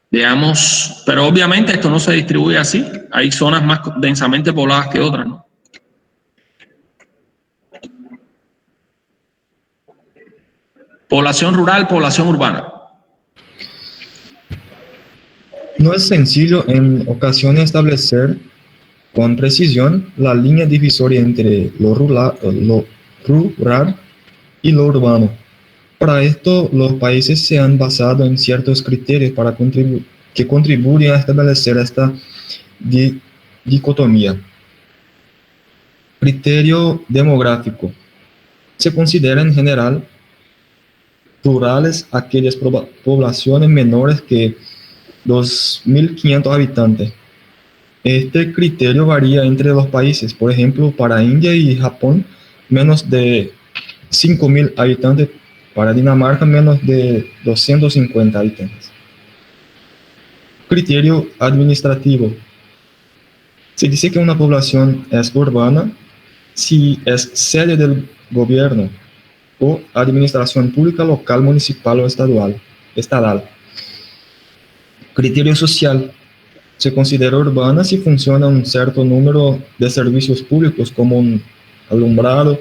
Veamos, pero obviamente esto no se distribuye así. Hay zonas más densamente pobladas que otras, ¿no? Población rural, población urbana. No es sencillo en ocasiones establecer con precisión la línea divisoria entre lo rural y lo urbano. Para esto, los países se han basado en ciertos criterios que contribuyen a establecer esta dicotomía. Criterio demográfico. Se considera en general rurales aquellas poblaciones menores que 2.500 habitantes. Este criterio varía entre los países. Por ejemplo, para India y Japón, menos de 5.000 habitantes. Para Dinamarca, menos de 250 habitantes. Criterio administrativo. Se dice que una población es urbana si es sede del gobierno o administración pública local, municipal o estatal. Criterio social. Se considera urbana si funciona un cierto número de servicios públicos como un alumbrado,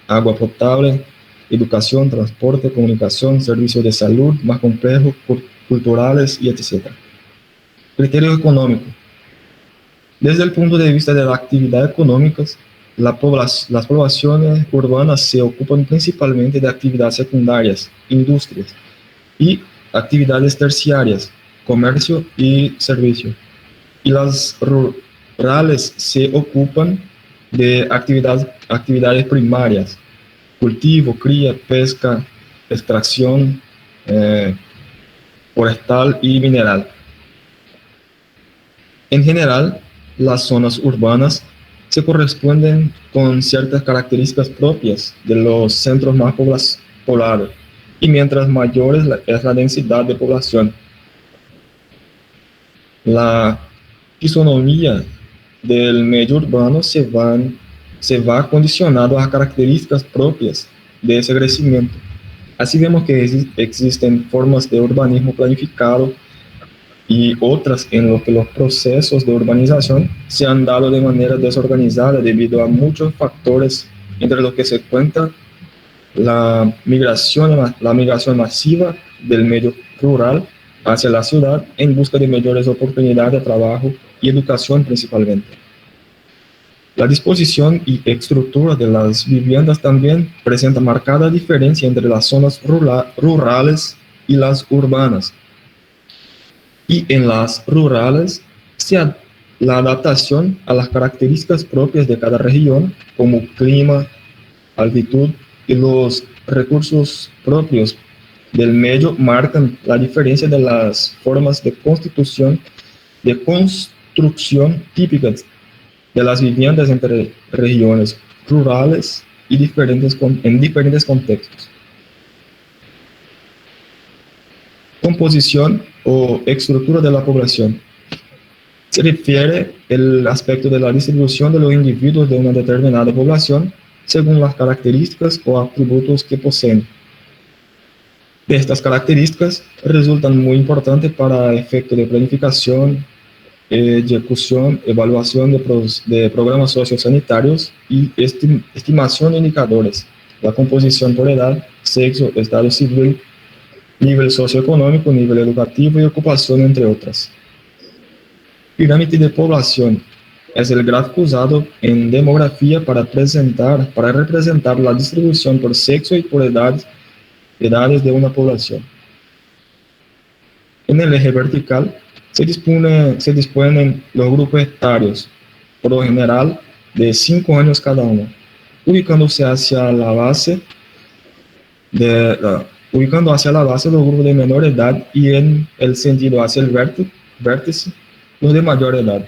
agua potable, educación, transporte, comunicación, servicios de salud, más complejos, culturales y etc. Criterio económico. Desde el punto de vista de la actividad económica, las poblaciones urbanas se ocupan principalmente de actividades secundarias, industrias y actividades terciarias, comercio y servicio. Y las rurales se ocupan de actividades primarias, cultivo, cría, pesca, extracción forestal y mineral. En general, las zonas urbanas se corresponden con ciertas características propias de los centros más poblados, y mientras mayor es la densidad de población, la fisonomía del medio urbano se va condicionado a características propias de ese crecimiento. Así vemos que existen formas de urbanismo planificado y otras en lo que los procesos de urbanización se han dado de manera desorganizada debido a muchos factores, entre los que se cuenta la migración masiva del medio rural hacia la ciudad en busca de mayores oportunidades de trabajo y educación principalmente. La disposición y estructura de las viviendas también presenta marcada diferencia entre las zonas rurales y las urbanas. Y en las rurales, la adaptación a las características propias de cada región, como clima, altitud y los recursos propios del medio, marcan la diferencia de las formas de construcción típicas de las viviendas entre regiones rurales y en diferentes contextos. Composición o estructura de la población. Se refiere al aspecto de la distribución de los individuos de una determinada población según las características o atributos que poseen. Estas características resultan muy importantes para efectos de planificación, ejecución, evaluación de programas sociosanitarios y estimación de indicadores. La composición por edad, sexo, estado civil, nivel socioeconómico, nivel educativo y ocupación, entre otras. Pirámide de población es el gráfico usado en demografía para representar la distribución por sexo y por edades de una población. En el eje vertical se disponen los grupos etarios, por lo general de 5 años cada uno, ubicándose hacia la base los grupos de menor edad y en el sentido hacia el vértice los de mayor edad.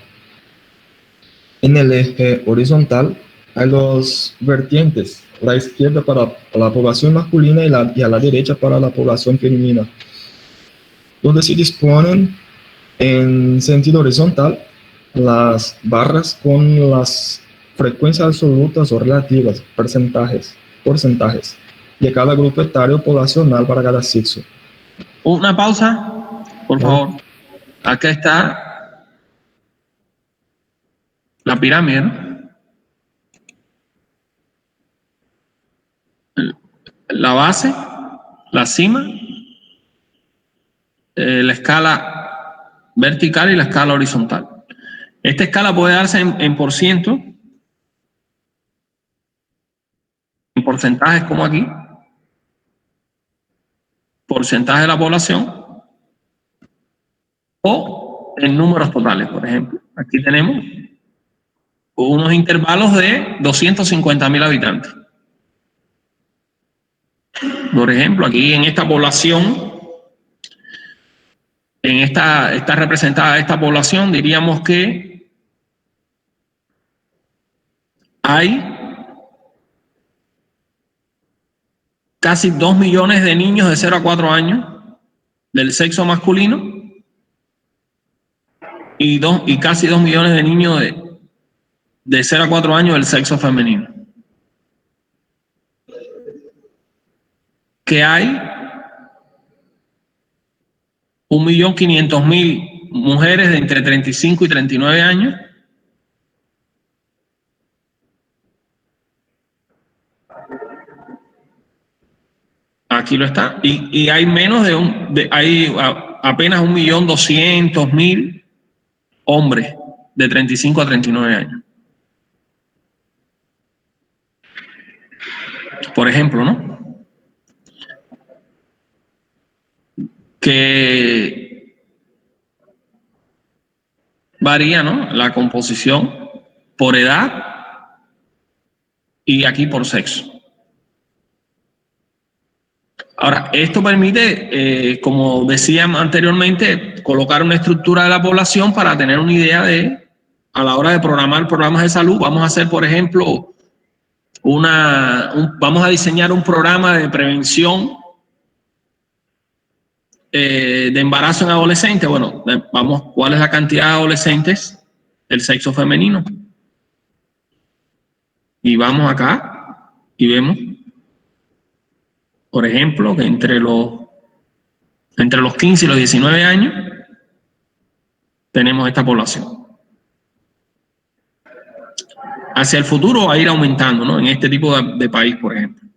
En el eje horizontal hay los vertientes, a la izquierda para la población masculina y a la derecha para la población femenina, donde se disponen en sentido horizontal las barras con las frecuencias absolutas o relativas, porcentajes de cada grupo etario poblacional para cada sexo. Una pausa, por favor. Acá está la pirámide, ¿no? La base, la cima, la escala vertical y la escala horizontal. Esta escala puede darse en por ciento, en porcentajes como aquí, porcentaje de la población, o en números totales, por ejemplo. Aquí tenemos unos intervalos de 250.000 habitantes. Por ejemplo, aquí en esta población, está representada esta población, diríamos que hay casi 2 millones de niños de 0 a 4 años del sexo masculino y casi 2 millones de niños de 0 a 4 años del sexo femenino. Que hay 1.500.000 mujeres de entre 35 y 39 años. Aquí lo está. Y hay menos hay apenas 1.200.000 hombres de 35 a 39 años. Por ejemplo, ¿no? Que varía, ¿no? La composición por edad y aquí por sexo. Ahora, esto permite, como decía anteriormente, colocar una estructura de la población para tener una idea de, a la hora de programar programas de salud, vamos a hacer, por ejemplo, vamos a diseñar un programa de prevención de embarazo en adolescentes. Bueno, vamos, ¿cuál es la cantidad de adolescentes del sexo femenino? Y vamos acá y vemos, por ejemplo, que entre los 15 y los 19 años tenemos esta población. Hacia el futuro va a ir aumentando, ¿no? En este tipo de país, por ejemplo.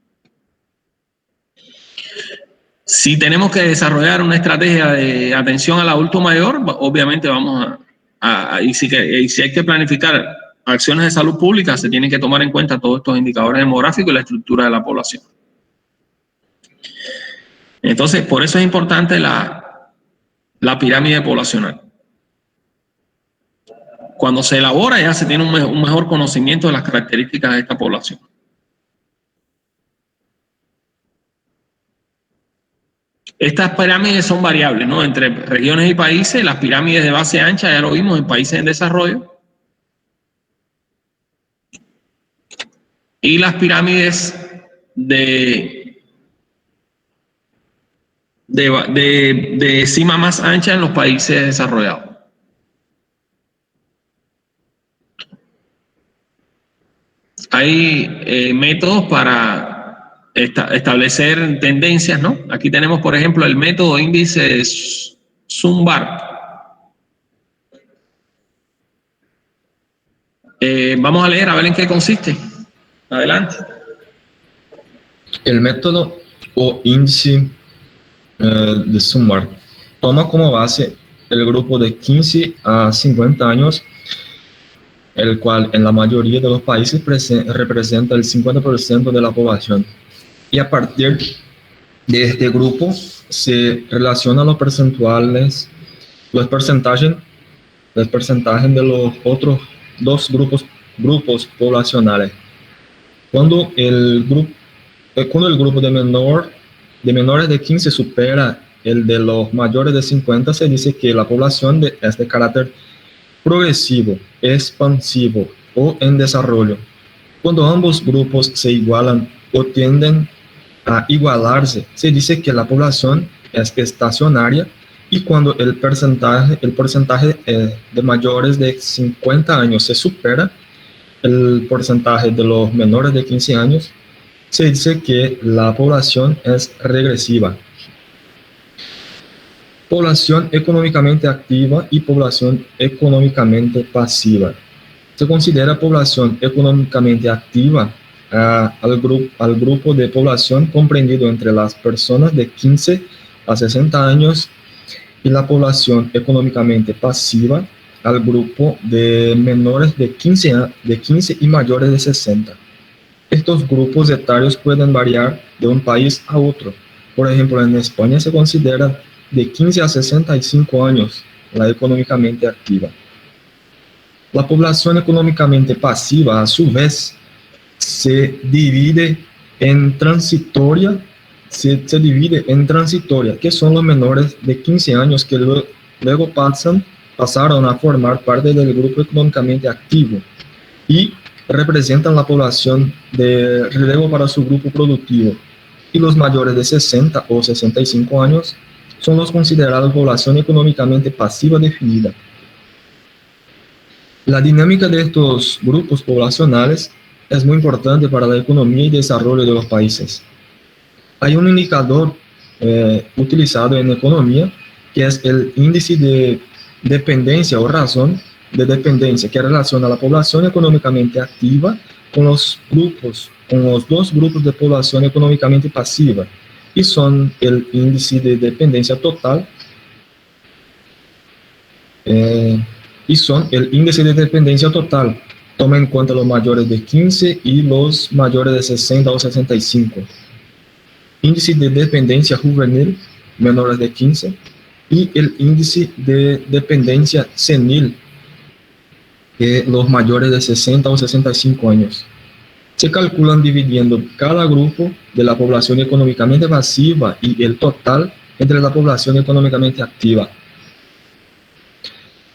Si tenemos que desarrollar una estrategia de atención al adulto mayor, obviamente vamos y si hay que planificar acciones de salud pública, se tienen que tomar en cuenta todos estos indicadores demográficos y la estructura de la población. Entonces, por eso es importante la pirámide poblacional. Cuando se elabora ya se tiene un mejor conocimiento de las características de esta población. Estas pirámides son variables, ¿no? Entre regiones y países, las pirámides de base ancha ya lo vimos en países en desarrollo. Y las pirámides de cima más ancha en los países desarrollados. Hay métodos para establecer tendencias, ¿no? Aquí tenemos, por ejemplo, el método índice Sunbar. Vamos a leer a ver en qué consiste. Adelante. El método o índice de Sunbar toma como base el grupo de 15 a 50 años, el cual en la mayoría de los países representa el 50% de la población. Y a partir de este grupo se relacionan los porcentajes de los otros dos grupos poblacionales. Cuando el grupo de menores de 15 supera el de los mayores de 50, se dice que la población es de carácter progresivo, expansivo o en desarrollo. Cuando ambos grupos se igualan o tienden a igualarse, se dice que la población es estacionaria, y cuando el porcentaje de mayores de 50 años se supera el porcentaje de los menores de 15 años, se dice que la población es regresiva. Población económicamente activa y población económicamente pasiva. Se considera población económicamente activa al grupo de población comprendido entre las personas de 15 a 60 años, y la población económicamente pasiva al grupo de menores de 15 y mayores de 60. Estos grupos etarios pueden variar de un país a otro. Por ejemplo, en España se considera de 15 a 65 años la económicamente activa. La población económicamente pasiva, a su vez, se divide en transitoria, que son los menores de 15 años que luego pasaron a formar parte del grupo económicamente activo y representan la población de relevo para su grupo productivo. Y los mayores de 60 o 65 años son los considerados población económicamente pasiva definida. La dinámica de estos grupos poblacionales es muy importante para la economía y desarrollo de los países. Hay un indicador utilizado en economía que es el índice de dependencia o razón de dependencia, que relaciona a la población económicamente activa con los dos grupos de población económicamente pasiva, y son el índice de dependencia total toma en cuenta los mayores de 15 y los mayores de 60 o 65. Índice de dependencia juvenil, menores de 15, y el índice de dependencia senil, que los mayores de 60 o 65 años. Se calculan dividiendo cada grupo de la población económicamente pasiva y el total entre la población económicamente activa.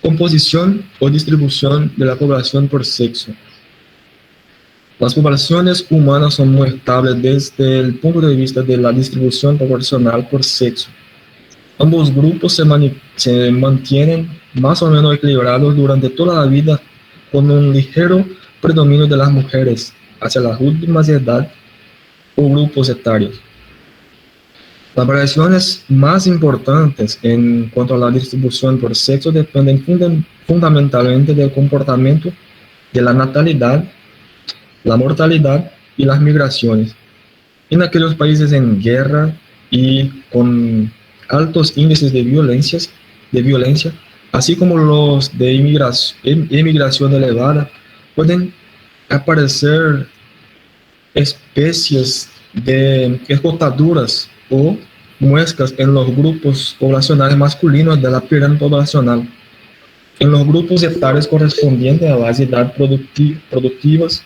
Composición o distribución de la población por sexo. Las poblaciones humanas son muy estables desde el punto de vista de la distribución proporcional por sexo. Ambos grupos se mantienen más o menos equilibrados durante toda la vida, con un ligero predominio de las mujeres hacia las últimas edades o grupos etarios. Las variaciones más importantes en cuanto a la distribución por sexo dependen fundamentalmente del comportamiento de la natalidad, la mortalidad y las migraciones. En aquellos países en guerra y con altos índices de violencia, así como los de emigración elevada, pueden aparecer especies de escotaduras o muescas en los grupos poblacionales masculinos de la pirámide poblacional. En los grupos etarios correspondientes a las edades productivas,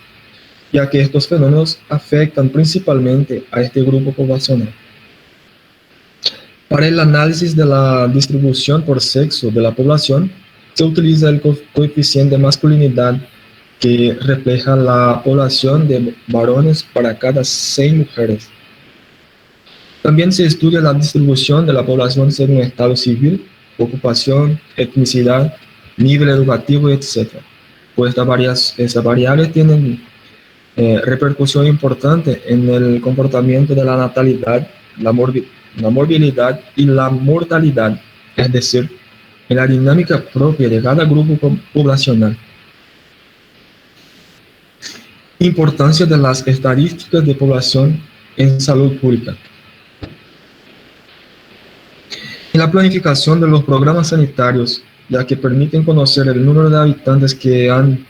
ya que estos fenómenos afectan principalmente a este grupo poblacional. Para el análisis de la distribución por sexo de la población, se utiliza el coeficiente de masculinidad, que refleja la población de varones para cada 6 mujeres. También se estudia la distribución de la población según estado civil, ocupación, etnicidad, nivel educativo, etc. Pues estas variables tienen repercusión importante en el comportamiento de la natalidad, la morbilidad y la mortalidad, es decir, en la dinámica propia de cada grupo poblacional. Importancia de las estadísticas de población en salud pública. En la planificación de los programas sanitarios, ya que permiten conocer el número de habitantes que han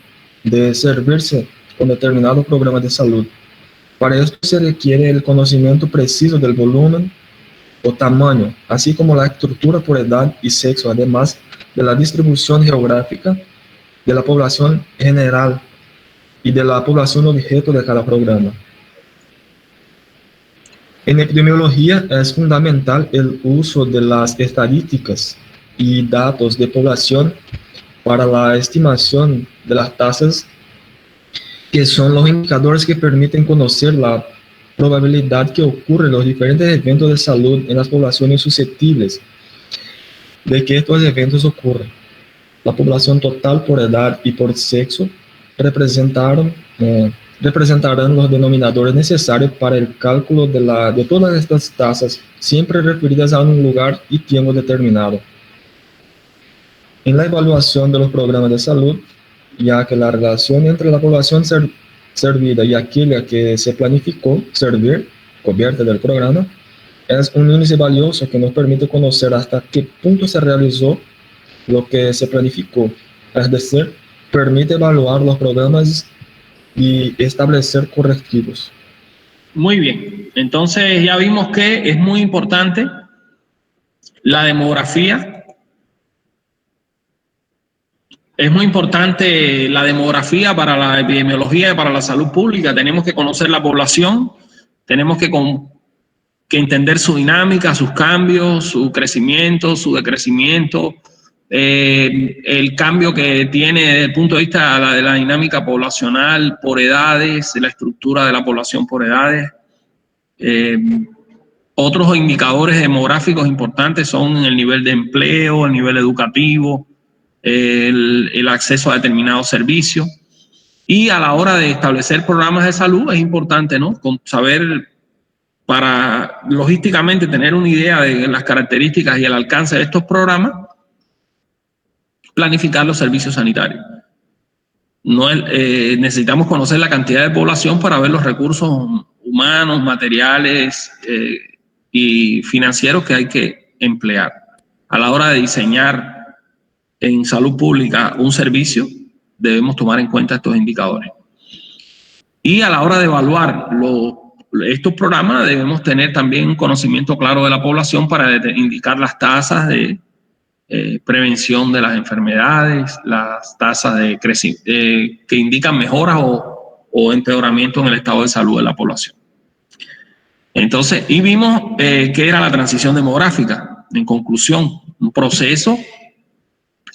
de servirse con determinado programa de salud. Para esto se requiere el conocimiento preciso del volumen o tamaño, así como la estructura por edad y sexo, además de la distribución geográfica de la población general y de la población objeto de cada programa. En epidemiología es fundamental el uso de las estadísticas y datos de población para la estimación de las tasas, que son los indicadores que permiten conocer la probabilidad que ocurren los diferentes eventos de salud en las poblaciones susceptibles de que estos eventos ocurran. La población total por edad y por sexo representarán los denominadores necesarios para el cálculo de todas estas tasas, siempre referidas a un lugar y tiempo determinado. En la evaluación de los programas de salud, ya que la relación entre la población servida y aquella que se planificó servir, cubierta del programa, es un índice valioso que nos permite conocer hasta qué punto se realizó lo que se planificó, es decir, permite evaluar los programas y establecer correctivos. Muy bien, entonces ya vimos que es muy importante la demografía. Es muy importante la demografía para la epidemiología y para la salud pública. Tenemos que conocer la población, tenemos que entender su dinámica, sus cambios, su crecimiento, su decrecimiento, el cambio que tiene desde el punto de vista de la dinámica poblacional por edades, de la estructura de la población por edades. Otros indicadores demográficos importantes son el nivel de empleo, el nivel educativo, el acceso a determinados servicios. Y a la hora de establecer programas de salud es importante, ¿no?, saber, para logísticamente tener una idea de las características y el alcance de estos programas, planificar los servicios sanitarios. Necesitamos conocer la cantidad de población para ver los recursos humanos, materiales y financieros que hay que emplear. A la hora de diseñar en salud pública un servicio, debemos tomar en cuenta estos indicadores. Y a la hora de evaluar estos programas, debemos tener también un conocimiento claro de la población para indicar las tasas de prevención de las enfermedades, las tasas de que indican mejoras o empeoramiento en el estado de salud de la población. Entonces, y vimos que era la transición demográfica. En conclusión, un proceso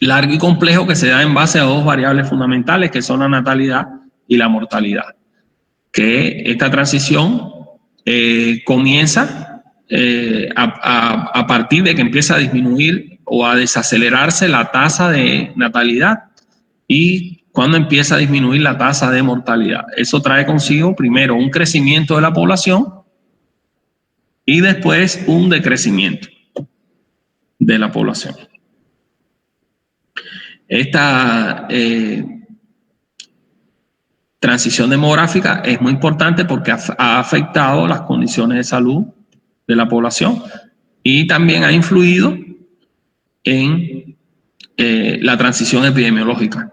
largo y complejo que se da en base a dos variables fundamentales, que son la natalidad y la mortalidad. Que esta transición comienza a partir de que empieza a disminuir o a desacelerarse la tasa de natalidad y cuando empieza a disminuir la tasa de mortalidad. Eso trae consigo primero un crecimiento de la población y después un decrecimiento de la población. Esta transición demográfica es muy importante porque ha afectado las condiciones de salud de la población y también ha influido en la transición epidemiológica.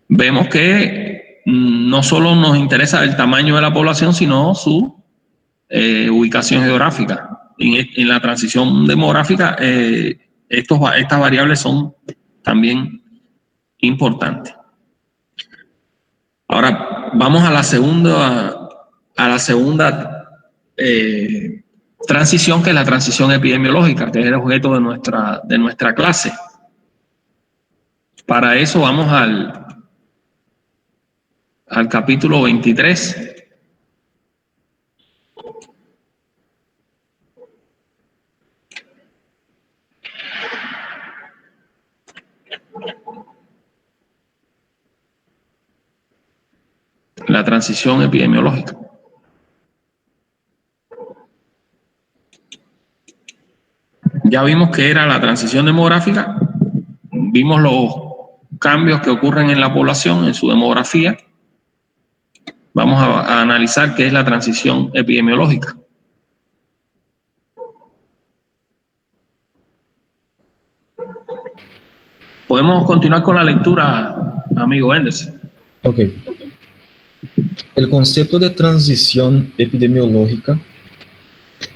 Vemos que no solo nos interesa el tamaño de la población, sino su ubicación geográfica. En la transición demográfica, estas variables son también importantes. Ahora vamos a la segunda transición, que es la transición epidemiológica, que es el objeto de nuestra clase. Para eso vamos al capítulo 23. La transición epidemiológica. Ya vimos que era la transición demográfica, vimos los cambios que ocurren en la población, en su demografía. Vamos a analizar qué es la transición epidemiológica. Podemos continuar con la lectura, amigo Anderson. Ok. El concepto de transición epidemiológica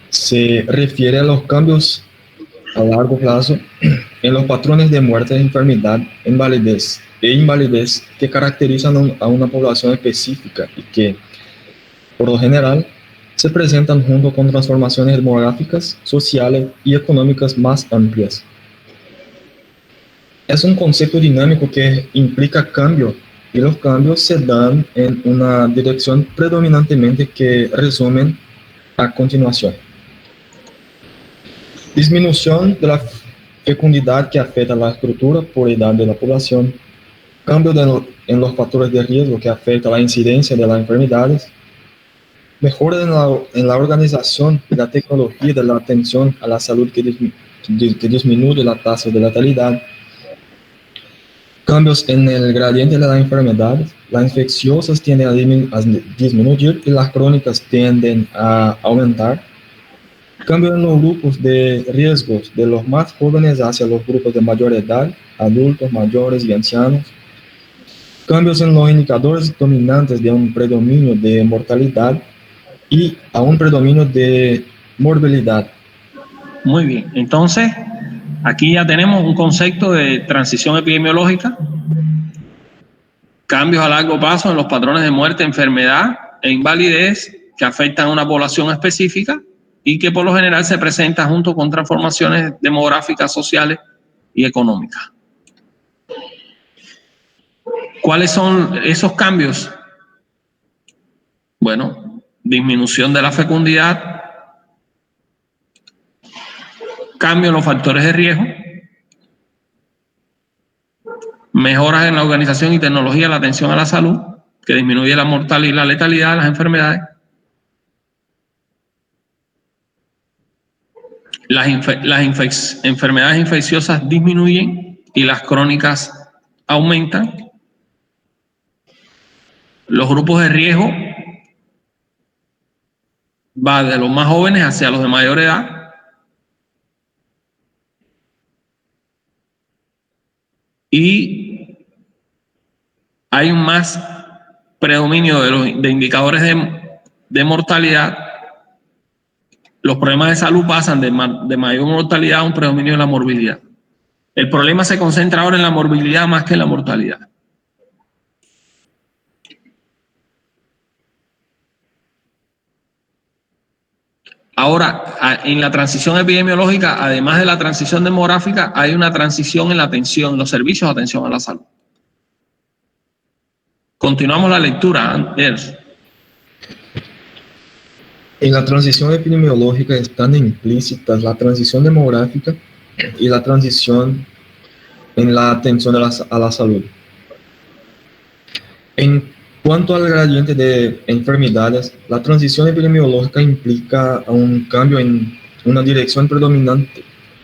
se refiere a los cambios a largo plazo en los patrones de muerte, enfermedad, invalidez e invalidez que caracterizan a una población específica y que, por lo general, se presentan junto con transformaciones demográficas, sociales y económicas más amplias. Es un concepto dinámico que implica cambio, y los cambios se dan en una dirección predominantemente que resumen a continuación. Disminución de la fecundidad que afecta la estructura por edad de la población, cambio en los factores de riesgo que afecta la incidencia de las enfermedades, mejora en la organización y la tecnología de la atención a la salud que disminuye la tasa de letalidad, cambios en el gradiente de las enfermedades, las infecciosas tienden a disminuir y las crónicas tienden a aumentar, cambio en los grupos de riesgos de los más jóvenes hacia los grupos de mayor edad, adultos, mayores y ancianos, cambios en los indicadores dominantes de un predominio de mortalidad y a un predominio de morbilidad. Muy bien, entonces aquí ya tenemos un concepto de transición epidemiológica, cambios a largo plazo en los patrones de muerte, enfermedad e invalidez que afectan a una población específica y que por lo general se presenta junto con transformaciones demográficas, sociales y económicas. ¿Cuáles son esos cambios? Bueno, disminución de la fecundidad, cambio en los factores de riesgo, mejoras en la organización y tecnología de la atención a la salud, que disminuye la mortalidad y la letalidad de las enfermedades, las enfermedades infecciosas disminuyen y las crónicas aumentan, los grupos de riesgo van de los más jóvenes hacia los de mayor edad, y hay un más predominio de indicadores de mortalidad. Los problemas de salud pasan de mayor mortalidad a un predominio de la morbilidad. El problema se concentra ahora en la morbilidad más que en la mortalidad. Ahora, en la transición epidemiológica, además de la transición demográfica, hay una transición en la atención, los servicios de atención a la salud. Continuamos la lectura, Anders. En la transición epidemiológica están implícitas la transición demográfica y la transición en la atención a la salud. En cuanto al gradiente de enfermedades, la transición epidemiológica implica un cambio en una dirección predominante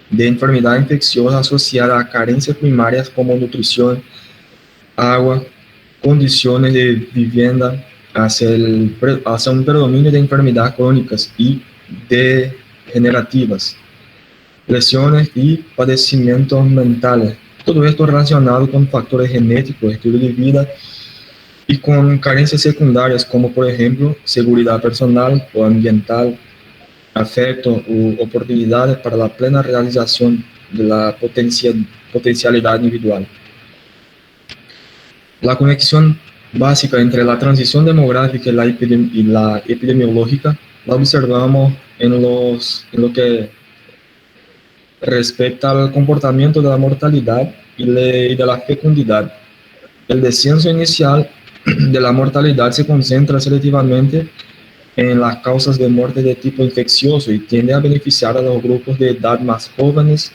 de enfermedad infecciosa asociada a carencias primarias como nutrición, agua, condiciones de vivienda, hacia un predominio de enfermedades crónicas y degenerativas, lesiones y padecimientos mentales. Todo esto relacionado con factores genéticos, estilo de vida y con carencias secundarias como, por ejemplo, seguridad personal o ambiental, afecto u oportunidades para la plena realización de la potencialidad individual. La conexión básica entre la transición demográfica y la epidemiológica la observamos en lo que respecta al comportamiento de la mortalidad y de la fecundidad. El descenso inicial de la mortalidad se concentra selectivamente en las causas de muerte de tipo infeccioso y tiende a beneficiar a los grupos de edad más jóvenes,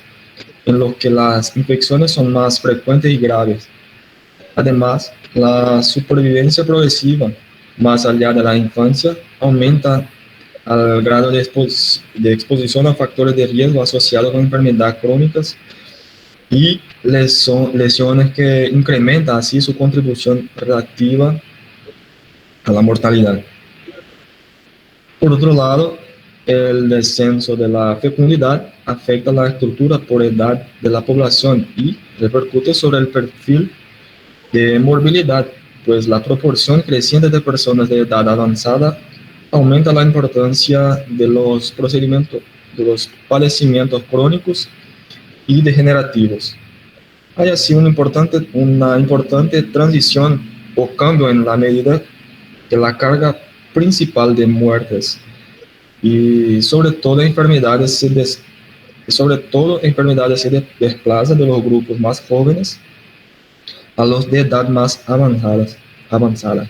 en los que las infecciones son más frecuentes y graves. Además, la supervivencia progresiva, más allá de la infancia, aumenta al grado de exposición a factores de riesgo asociados con enfermedades crónicas y lesiones que incrementan así su contribución relativa a la mortalidad. Por otro lado, el descenso de la fecundidad afecta la estructura por edad de la población y repercute sobre el perfil de morbilidad, pues la proporción creciente de personas de edad avanzada aumenta la importancia de los padecimientos crónicos y degenerativos. Hay así una importante transición o cambio en la medida que la carga principal de muertes y sobre todo enfermedades se desplaza de los grupos más jóvenes a los de edad más avanzada.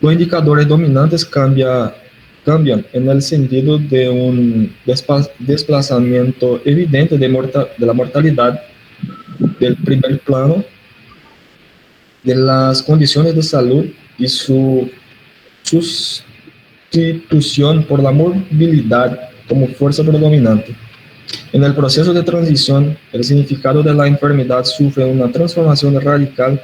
Los indicadores dominantes cambian en el sentido de un desplazamiento evidente de la mortalidad del primer plano de las condiciones de salud y su sustitución por la morbilidad como fuerza predominante. En el proceso de transición, el significado de la enfermedad sufre una transformación radical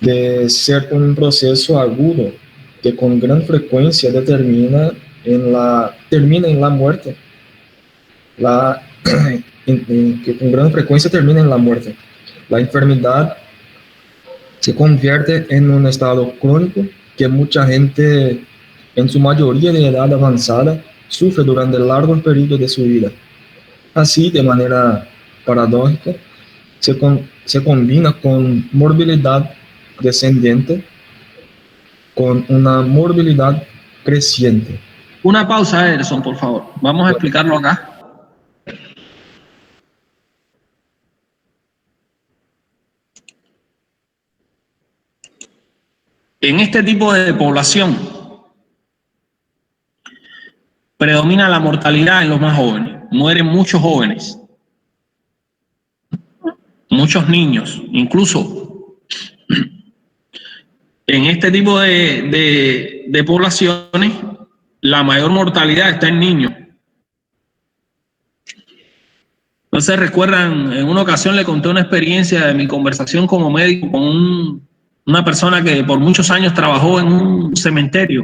de ser un proceso agudo que con gran frecuencia termina en la muerte. Que con gran frecuencia termina en la muerte. La enfermedad se convierte en un estado crónico que mucha gente, en su mayoría de edad avanzada, sufre durante largos periodos de su vida. Así, de manera paradójica, se combina con morbilidad descendiente con una morbilidad creciente. Una pausa, Ederson, por favor. Vamos a explicarlo acá. En este tipo de población predomina la mortalidad en los más jóvenes. Mueren muchos jóvenes, muchos niños, incluso en este tipo de poblaciones la mayor mortalidad está en niños. Entonces, recuerdan, en una ocasión le conté una experiencia de mi conversación como médico con una persona que por muchos años trabajó en un cementerio.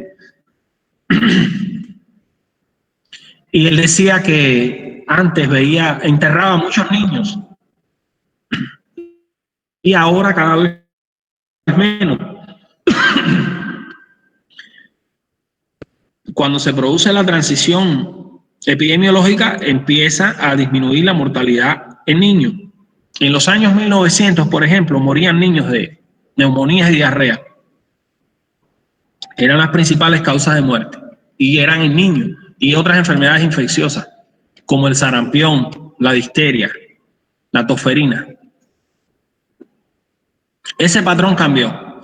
Y él decía que antes enterraba muchos niños y ahora cada vez menos. Cuando se produce la transición epidemiológica empieza a disminuir la mortalidad en niños. En los años 1900, por ejemplo, morían niños de neumonías y diarrea. Eran las principales causas de muerte y eran en niños, y otras enfermedades infecciosas como el sarampión, la difteria, la tosferina. Ese patrón cambió.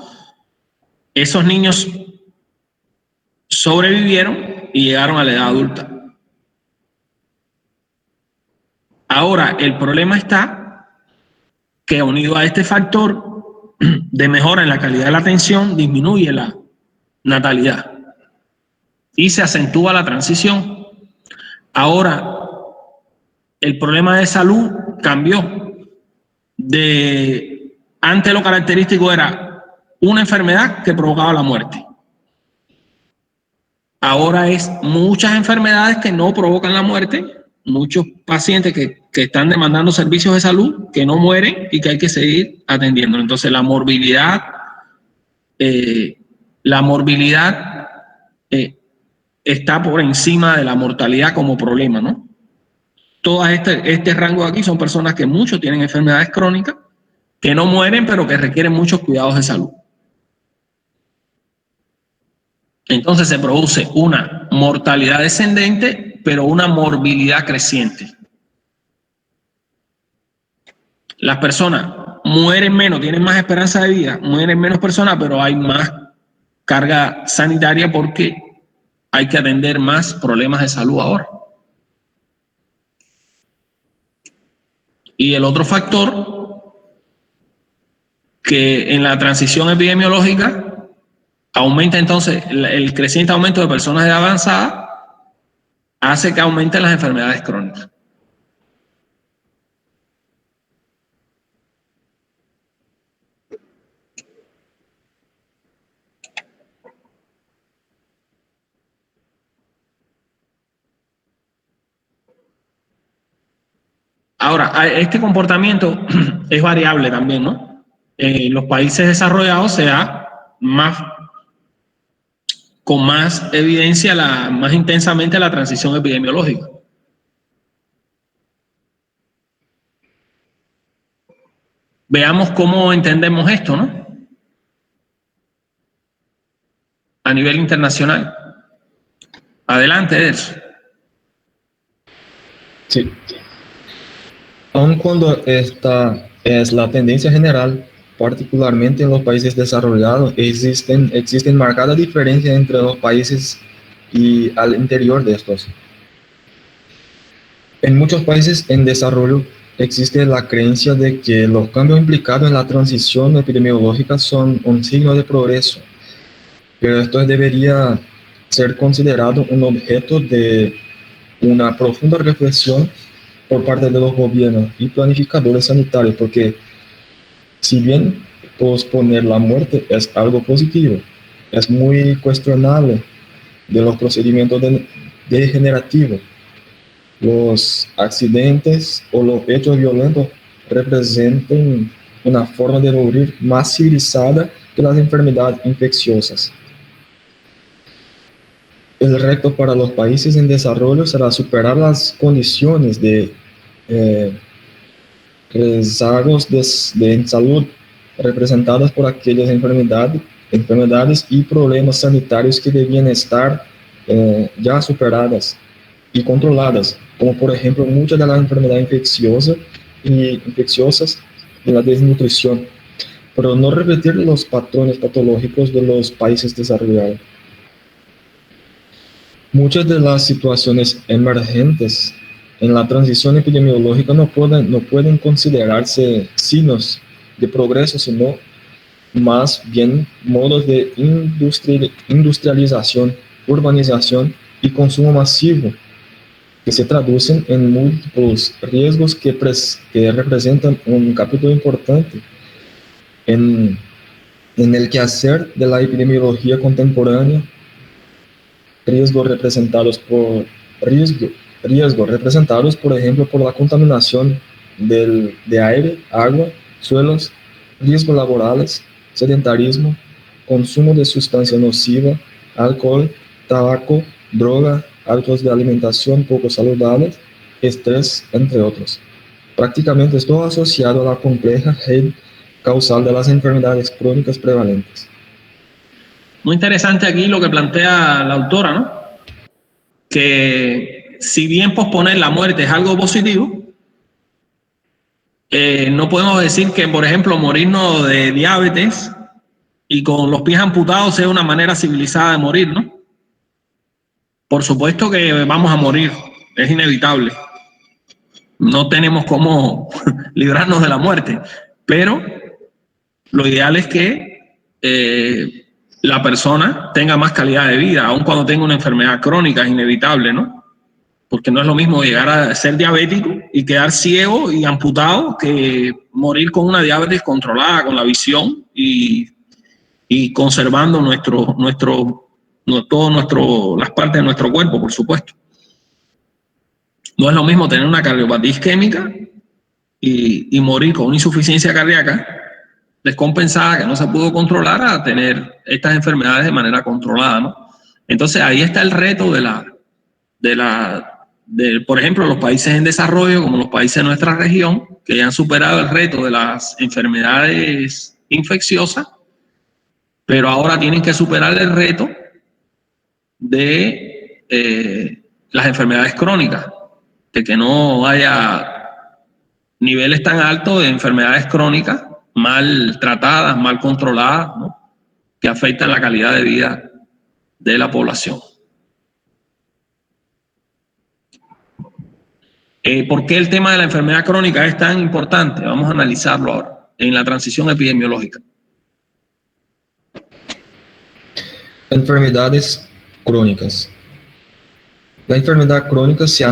Esos niños sobrevivieron y llegaron a la edad adulta. Ahora, el problema está que, unido a este factor de mejora en la calidad de la atención, disminuye la natalidad y se acentúa la transición. Ahora, el problema de salud cambió. Antes lo característico era una enfermedad que provocaba la muerte. Ahora es muchas enfermedades que no provocan la muerte, muchos pacientes que están demandando servicios de salud, que no mueren y que hay que seguir atendiendo. Entonces la morbilidad está por encima de la mortalidad como problema, ¿no? Todo este rango de aquí son personas que muchos tienen enfermedades crónicas, que no mueren, pero que requieren muchos cuidados de salud. Entonces se produce una mortalidad descendente, pero una morbilidad creciente. Las personas mueren menos, tienen más esperanza de vida, mueren menos personas, pero hay más carga sanitaria porque hay que atender más problemas de salud ahora. Y el otro factor, que en la transición epidemiológica aumenta entonces el creciente aumento de personas de edad avanzada, hace que aumenten las enfermedades crónicas. Ahora, este comportamiento es variable también, ¿no? En los países desarrollados se da con más evidencia, más intensamente la transición epidemiológica. Veamos cómo entendemos esto, ¿no? A nivel internacional. Adelante, Ederson. Sí. Aun cuando esta es la tendencia general, particularmente en los países desarrollados, existen marcadas diferencias entre los países y al interior de estos. En muchos países en desarrollo existe la creencia de que los cambios implicados en la transición epidemiológica son un signo de progreso, pero esto debería ser considerado un objeto de una profunda reflexión por parte de los gobiernos y planificadores sanitarios, porque si bien posponer la muerte es algo positivo, es muy cuestionable de los procedimientos degenerativos. Los accidentes o los hechos violentos representan una forma de morir más civilizada que las enfermedades infecciosas. El reto para los países en desarrollo será superar las condiciones de rezagos de salud representadas por aquellas enfermedades y problemas sanitarios que debían estar ya superadas y controladas, como por ejemplo muchas de las enfermedades infecciosas y la desnutrición, pero no repetir los patrones patológicos de los países desarrollados. Muchas de las situaciones emergentes en la transición epidemiológica no pueden considerarse signos de progreso, sino más bien modos de industrialización, urbanización y consumo masivo, que se traducen en múltiples riesgos que representan un capítulo importante en el quehacer de la epidemiología contemporánea. Riesgos representados, por ejemplo, por la contaminación de aire, agua, suelos, riesgos laborales, sedentarismo, consumo de sustancia nociva, alcohol, tabaco, droga, hábitos de alimentación poco saludables, estrés, entre otros. Prácticamente es todo asociado a la compleja red causal de las enfermedades crónicas prevalentes. Muy interesante aquí lo que plantea la autora, ¿no? Que si bien posponer la muerte es algo positivo, no podemos decir que, por ejemplo, morirnos de diabetes y con los pies amputados sea una manera civilizada de morir, ¿no? Por supuesto que vamos a morir, es inevitable. No tenemos cómo librarnos de la muerte, pero lo ideal es que la persona tenga más calidad de vida, aun cuando tenga una enfermedad crónica, es inevitable, ¿no? Porque no es lo mismo llegar a ser diabético y quedar ciego y amputado que morir con una diabetes controlada, con la visión y conservando las partes de nuestro cuerpo, por supuesto. No es lo mismo tener una cardiopatía isquémica y morir con una insuficiencia cardíaca descompensada que no se pudo controlar a tener estas enfermedades de manera controlada, ¿no? Entonces ahí está el reto por ejemplo, los países en desarrollo, como los países de nuestra región, que ya han superado el reto de las enfermedades infecciosas, pero ahora tienen que superar el reto de las enfermedades crónicas, de que no haya niveles tan altos de enfermedades crónicas mal tratadas, mal controladas, ¿no? Que afectan la calidad de vida de la población. ¿Por qué el tema de la enfermedad crónica es tan importante? Vamos a analizarlo ahora en la transición epidemiológica. Enfermedades crónicas. La enfermedad crónica se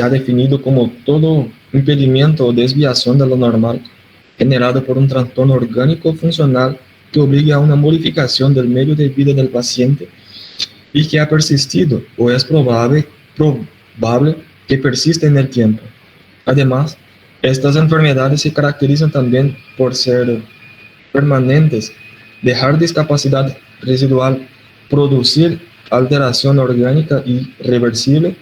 ha definido como todo impedimento o desviación de lo normal generado por un trastorno orgánico funcional que obligue a una modificación del medio de vida del paciente y que ha persistido o es probable que persista en el tiempo. Además, estas enfermedades se caracterizan también por ser permanentes, dejar discapacidad residual, producir alteración orgánica irreversible,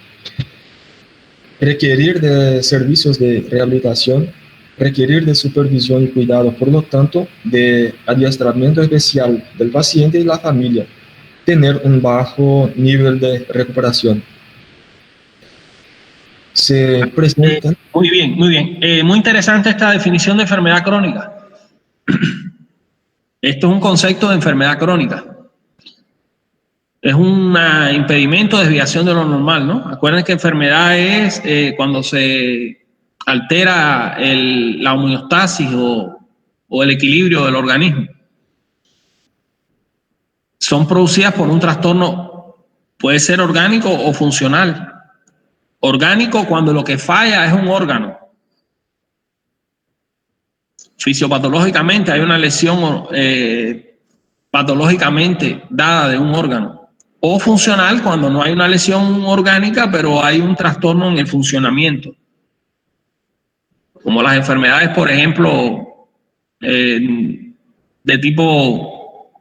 requerir de servicios de rehabilitación, requerir de supervisión y cuidado, por lo tanto, de adiestramiento especial del paciente y la familia, tener un bajo nivel de recuperación. Se presentan... Muy bien, muy bien. Muy interesante esta definición de enfermedad crónica. Esto es un concepto de enfermedad crónica. Es un impedimento, desviación de lo normal, ¿no? Acuérdense que enfermedad es cuando se altera la homeostasis o el equilibrio del organismo. Son producidas por un trastorno, puede ser orgánico o funcional. Orgánico cuando lo que falla es un órgano. Fisiopatológicamente hay una lesión patológicamente dada de un órgano. O funcional cuando no hay una lesión orgánica, pero hay un trastorno en el funcionamiento. Como las enfermedades, por ejemplo, de tipo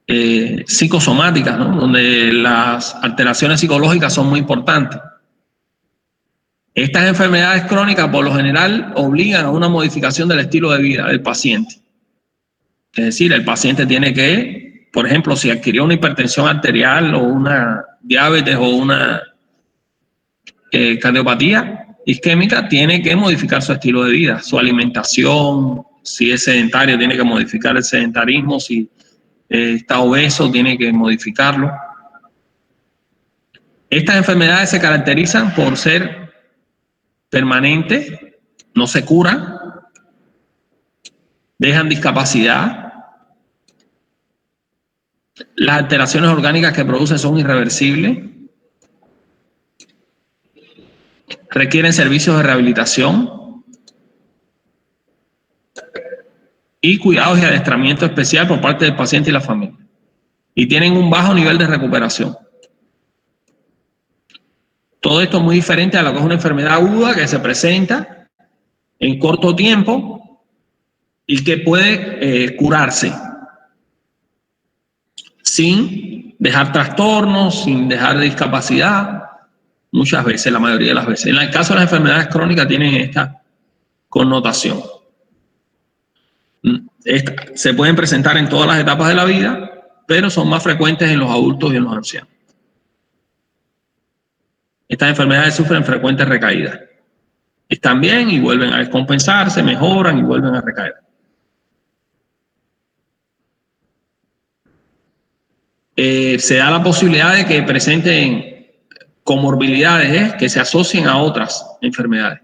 psicosomáticas, ¿no? Donde las alteraciones psicológicas son muy importantes. Estas enfermedades crónicas, por lo general, obligan a una modificación del estilo de vida del paciente. Es decir, el paciente tiene que, por ejemplo, si adquirió una hipertensión arterial o una diabetes o una cardiopatía isquémica, tiene que modificar su estilo de vida, su alimentación. Si es sedentario, tiene que modificar el sedentarismo. Si está obeso, tiene que modificarlo. Estas enfermedades se caracterizan por ser permanentes, no se curan, dejan discapacidad. Las alteraciones orgánicas que producen son irreversibles. Requieren servicios de rehabilitación y cuidados y adiestramiento especial por parte del paciente y la familia. Y tienen un bajo nivel de recuperación. Todo esto es muy diferente a lo que es una enfermedad aguda que se presenta en corto tiempo y que puede curarse sin dejar trastornos, sin dejar discapacidad, muchas veces, la mayoría de las veces. En el caso de las enfermedades crónicas tienen esta connotación. Se pueden presentar en todas las etapas de la vida, pero son más frecuentes en los adultos y en los ancianos. Estas enfermedades sufren frecuentes recaídas. Están bien y vuelven a descompensarse, mejoran y vuelven a recaer. Se da la posibilidad de que presenten comorbilidades que se asocien a otras enfermedades.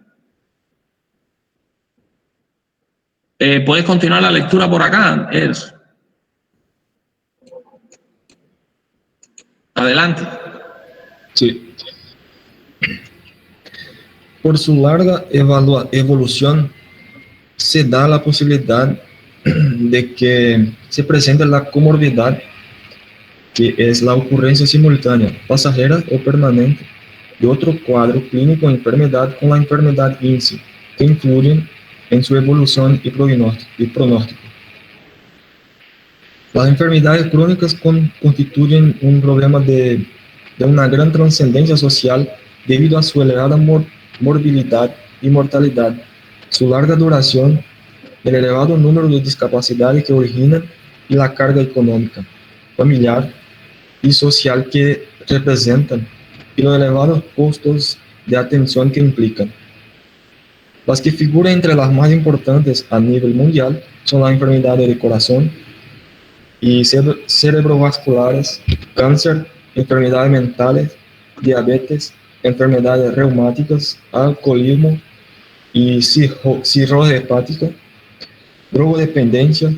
¿Puedes continuar la lectura por acá, Ers? Adelante. Sí. Por su larga evolución, se da la posibilidad de que se presente la comorbidad, que es la ocurrencia simultánea, pasajera o permanente, de otro cuadro clínico o enfermedad con la enfermedad in sí, que influyen en su evolución y pronóstico. Las enfermedades crónicas constituyen un problema de una gran trascendencia social debido a su elevada morbilidad y mortalidad, su larga duración, el elevado número de discapacidades que originan y la carga económica, familiar y social que representan, y los elevados costos de atención que implican. Las que figuran entre las más importantes a nivel mundial son las enfermedades de corazón y cerebrovasculares, cáncer, enfermedades mentales, diabetes, enfermedades reumáticas, alcoholismo y cirrosis hepática, drogodependencia,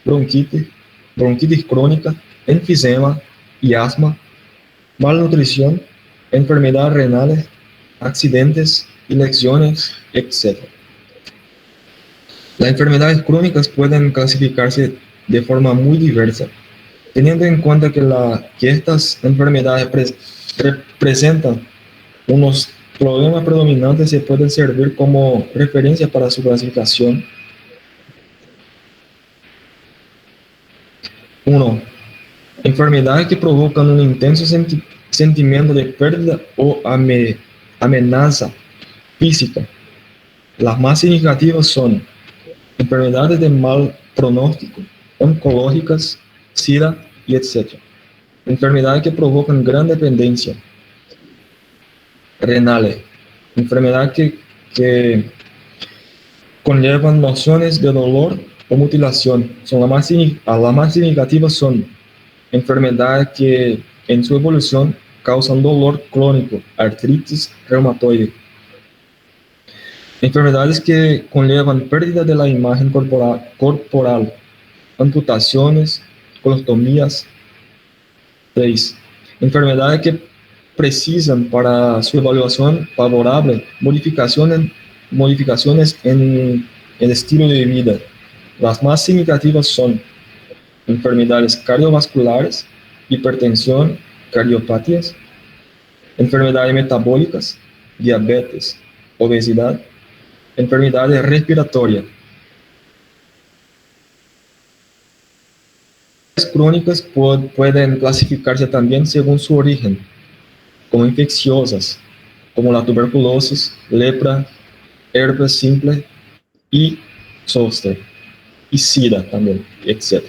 bronquitis crónica, enfisema y asma, malnutrición, enfermedades renales, accidentes y lesiones, etc. Las enfermedades crónicas pueden clasificarse de forma muy diversa, teniendo en cuenta que estas enfermedades presentan unos problemas predominantes que pueden servir como referencia para su clasificación. 1. Enfermedades que provocan un intenso sentimiento de pérdida o amenaza física. Las más significativas son enfermedades de mal pronóstico, oncológicas, SIDA y etc. Enfermedades que provocan gran dependencia. Renales, enfermedades que conllevan nociones de dolor o mutilación. Las más significativas son enfermedades que en su evolución causan dolor crónico, artritis reumatoide. Enfermedades que conllevan pérdida de la imagen corporal, amputaciones, colostomías. 3. Enfermedades que precisan para su evaluación favorable modificaciones en el estilo de vida. Las más significativas son enfermedades cardiovasculares, hipertensión, cardiopatías, enfermedades metabólicas, diabetes, obesidad, enfermedades respiratorias. Las crónicas pueden clasificarse también según su origen, como infecciosas, como la tuberculosis, lepra, herpes simple y zóster, y SIDA también, etc.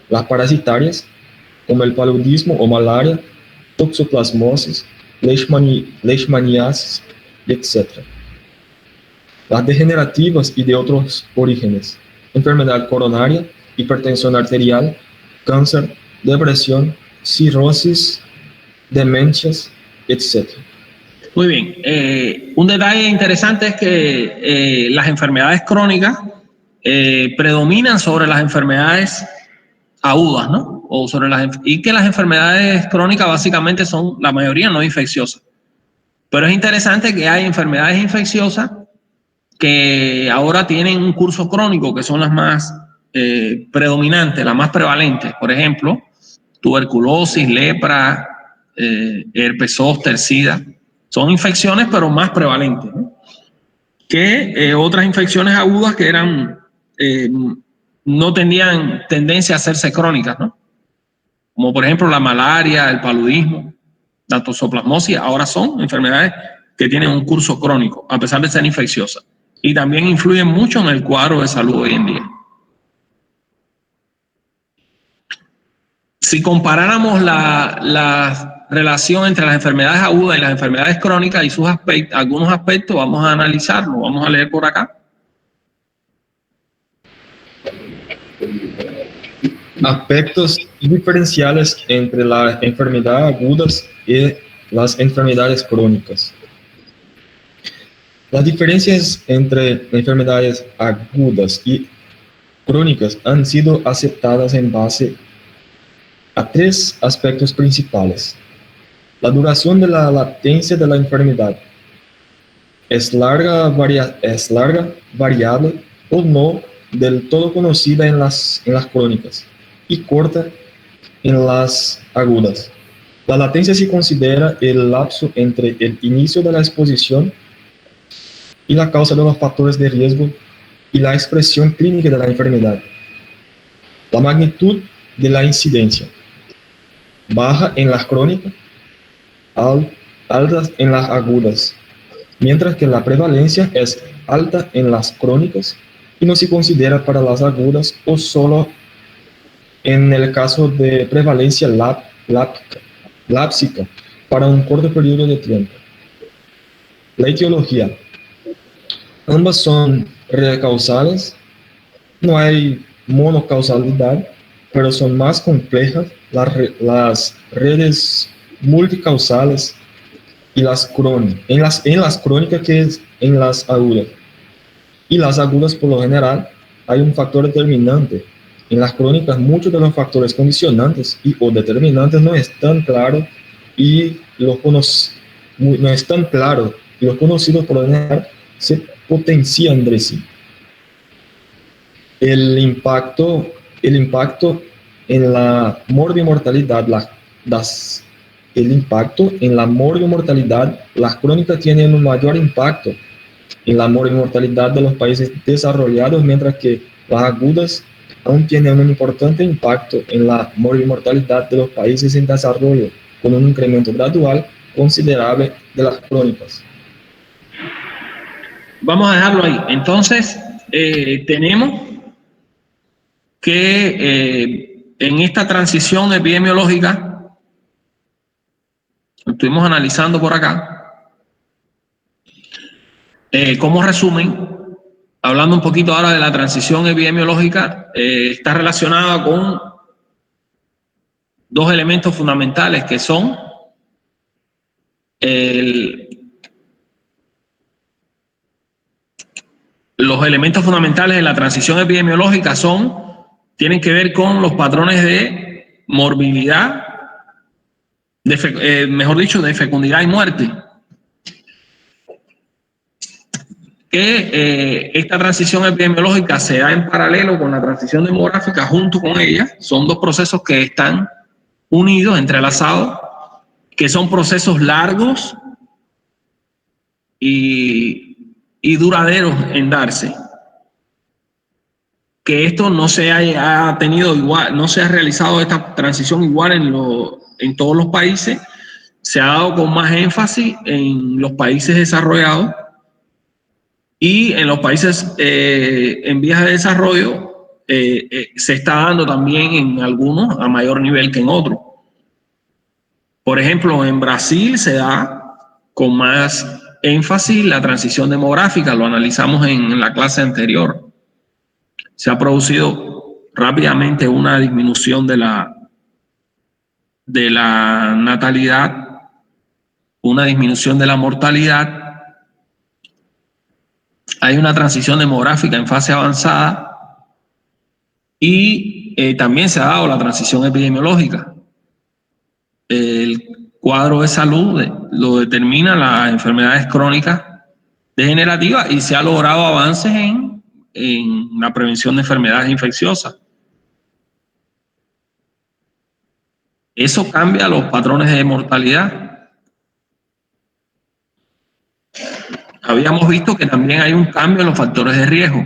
Las parasitarias, como el paludismo o malaria, toxoplasmosis, leishmaniasis, etc. Las degenerativas y de otros orígenes, enfermedad coronaria, hipertensión arterial, cáncer, depresión, cirrosis, demencias, etc. Muy bien. Un detalle interesante es que las enfermedades crónicas predominan sobre las enfermedades agudas, ¿no? Y que las enfermedades crónicas básicamente son, la mayoría, no infecciosas. Pero es interesante que hay enfermedades infecciosas que ahora tienen un curso crónico, que son las más predominantes, las más prevalentes. Por ejemplo, tuberculosis, lepra, herpes zóster, SIDA. Son infecciones, pero más prevalentes, ¿no? Que otras infecciones agudas que eran no tenían tendencia a hacerse crónicas, ¿no? como por ejemplo la malaria, el paludismo, la toxoplasmosis, ahora son enfermedades que tienen un curso crónico, a pesar de ser infecciosas. Y también influyen mucho en el cuadro de salud hoy en día. Si comparáramos la relación entre las enfermedades agudas y las enfermedades crónicas y sus aspectos, algunos aspectos, vamos a analizarlo, vamos a leer por acá. Aspectos diferenciales entre las enfermedades agudas y las enfermedades crónicas. Las diferencias entre enfermedades agudas y crónicas han sido aceptadas en base a tres aspectos principales. La duración de la latencia de la enfermedad es larga, variable o no del todo conocida en las crónicas y corta en las agudas. La latencia se considera el lapso entre el inicio de la exposición y la causa de los factores de riesgo y la expresión clínica de la enfermedad. La magnitud de la incidencia baja en las crónicas, altas en las agudas, mientras que la prevalencia es alta en las crónicas y no se considera para las agudas o solo en el caso de prevalencia lápsica para un corto periodo de tiempo. La etiología. Ambas son recausales, no hay monocausalidad, pero son más complejas las redes multicausales y las crónicas, en las crónicas que en las agudas. Y las agudas, por lo general, hay un factor determinante. En las crónicas, muchos de los factores condicionantes o determinantes no están claros y los conocidos por lo general se potencian entre sí. El impacto en la morbimortalidad, las crónicas tienen un mayor impacto en la morbimortalidad de los países desarrollados, mientras que las agudas aún tienen un importante impacto en la morbimortalidad de los países en desarrollo, con un incremento gradual considerable de las crónicas. Vamos a dejarlo ahí. Entonces, tenemos que en esta transición epidemiológica, estuvimos analizando por acá, como resumen, hablando un poquito ahora de la transición epidemiológica, está relacionada con dos elementos fundamentales que son los elementos fundamentales de la transición epidemiológica tienen que ver con los patrones de morbilidad, mejor dicho, de fecundidad y muerte. Que esta transición epidemiológica se da en paralelo con la transición demográfica junto con ella. Son dos procesos que están unidos, entrelazados, que son procesos largos y duraderos en darse. Que esto no se haya tenido igual, no se ha realizado esta transición igual en todos los países, se ha dado con más énfasis en los países desarrollados y en los países en vías de desarrollo se está dando también en algunos a mayor nivel que en otros. Por ejemplo, en Brasil se da con más énfasis la transición demográfica, lo analizamos en la clase anterior. Se ha producido rápidamente una disminución de la natalidad, una disminución de la mortalidad. Hay una transición demográfica en fase avanzada y también se ha dado la transición epidemiológica. El cuadro de salud lo determina las enfermedades crónicas degenerativas y se ha logrado avances en la prevención de enfermedades infecciosas. Eso cambia los patrones de mortalidad. Habíamos visto que también hay un cambio en los factores de riesgo.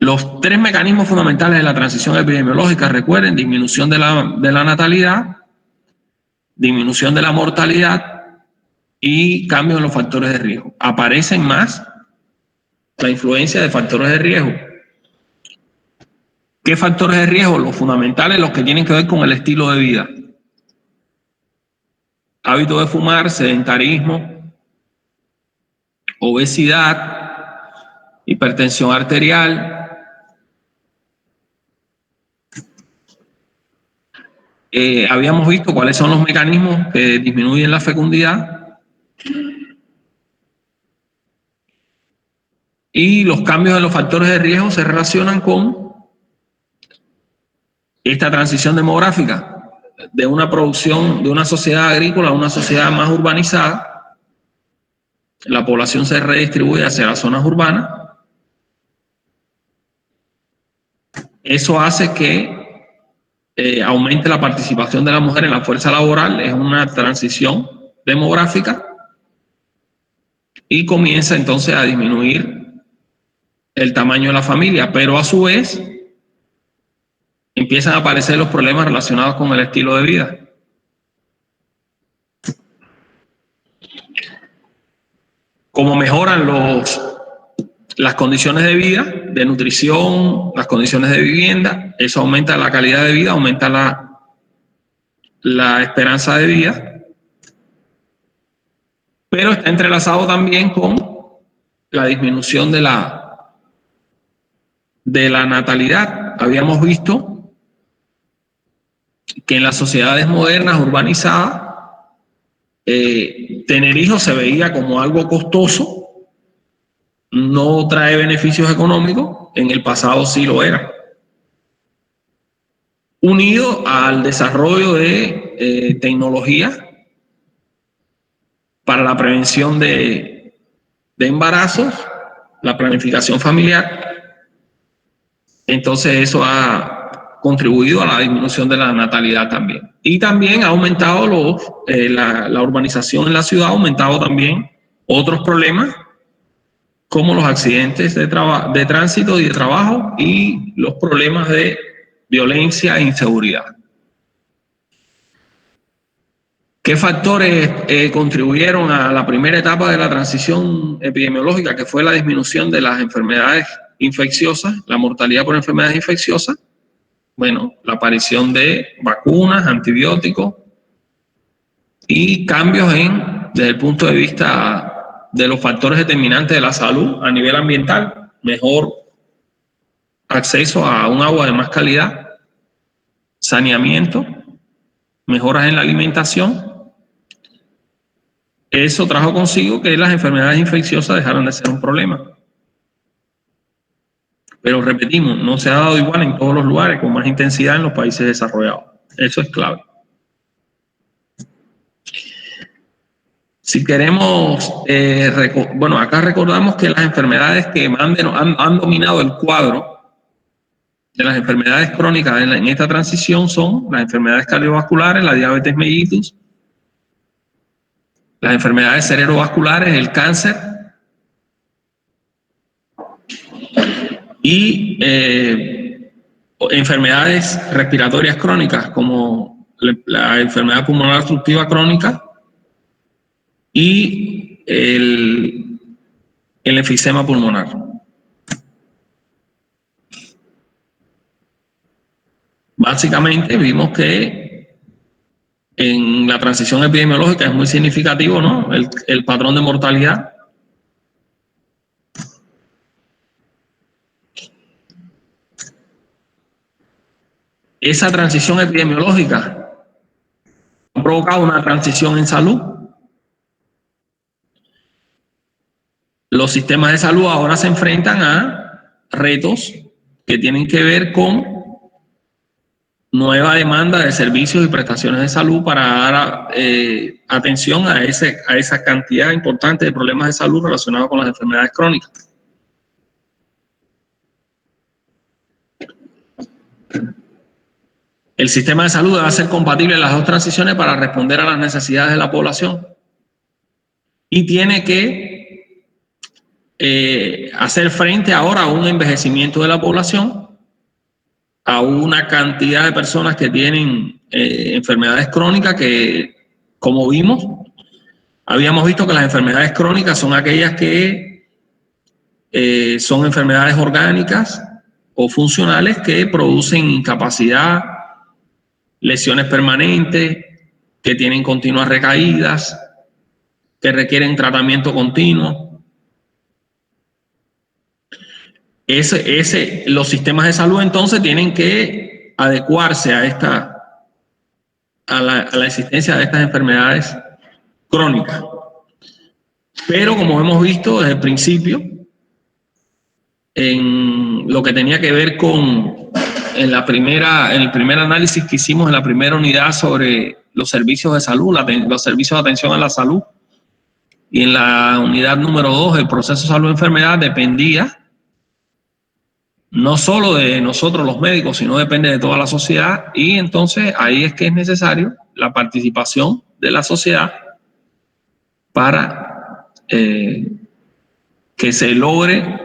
Los tres mecanismos fundamentales de la transición epidemiológica, recuerden: disminución de la natalidad, disminución de la mortalidad y cambios en los factores de riesgo. Aparecen más la influencia de factores de riesgo. ¿Qué factores de riesgo? Los fundamentales, los que tienen que ver con el estilo de vida. Hábito de fumar, sedentarismo, obesidad, hipertensión arterial. Habíamos visto cuáles son los mecanismos que disminuyen la fecundidad. Y los cambios en los factores de riesgo se relacionan con esta transición demográfica de una producción, de una sociedad agrícola a una sociedad más urbanizada. La población se redistribuye hacia las zonas urbanas. Eso hace que aumente la participación de la mujer en la fuerza laboral. Es una transición demográfica y comienza entonces a disminuir el tamaño de la familia, pero a su vez empiezan a aparecer los problemas relacionados con el estilo de vida. Como mejoran las condiciones de vida, de nutrición, las condiciones de vivienda, eso aumenta la calidad de vida, aumenta la esperanza de vida, pero está entrelazado también con la disminución de la natalidad. Habíamos visto que en las sociedades modernas, urbanizadas, tener hijos se veía como algo costoso, no trae beneficios económicos. En el pasado sí lo era. Unido al desarrollo de tecnología para la prevención de embarazos, la planificación familiar, entonces eso ha contribuido a la disminución de la natalidad también. Y también ha aumentado la urbanización en la ciudad, ha aumentado también otros problemas como los accidentes de tránsito y de trabajo y los problemas de violencia e inseguridad. ¿Qué factores contribuyeron a la primera etapa de la transición epidemiológica, que fue la disminución de las enfermedades infecciosas, la mortalidad por enfermedades infecciosas? Bueno, la aparición de vacunas, antibióticos y cambios desde el punto de vista de los factores determinantes de la salud a nivel ambiental, mejor acceso a un agua de más calidad, saneamiento, mejoras en la alimentación. Eso trajo consigo que las enfermedades infecciosas dejaron de ser un problema. Pero repetimos, no se ha dado igual en todos los lugares, con más intensidad en los países desarrollados. Eso es clave. Si queremos, bueno, acá recordamos que las enfermedades que han dominado el cuadro de las enfermedades crónicas en esta transición son las enfermedades cardiovasculares, la diabetes mellitus, las enfermedades cerebrovasculares, el cáncer y enfermedades respiratorias crónicas como la enfermedad pulmonar obstructiva crónica y el enfisema pulmonar. Básicamente vimos que en la transición epidemiológica es muy significativo, ¿no?, el patrón de mortalidad. Esa transición epidemiológica ha provocado una transición en salud. Los sistemas de salud ahora se enfrentan a retos que tienen que ver con nueva demanda de servicios y prestaciones de salud para dar atención a esa cantidad importante de problemas de salud relacionados con las enfermedades crónicas. El sistema de salud debe ser compatible en las dos transiciones para responder a las necesidades de la población y tiene que hacer frente ahora a un envejecimiento de la población, a una cantidad de personas que tienen enfermedades crónicas que, como vimos, habíamos visto que las enfermedades crónicas son aquellas que son enfermedades orgánicas o funcionales que producen incapacidad, lesiones permanentes, que tienen continuas recaídas, que requieren tratamiento continuo. Los sistemas de salud entonces tienen que adecuarse a la existencia de estas enfermedades crónicas. Pero como hemos visto desde el principio, en lo que tenía que ver con en el primer análisis que hicimos en la primera unidad sobre los servicios de salud, los servicios de atención a la salud, y en la unidad número 2, el proceso salud-enfermedad, dependía no solo de nosotros los médicos, sino depende de toda la sociedad, y entonces ahí es que es necesario la participación de la sociedad para que se logre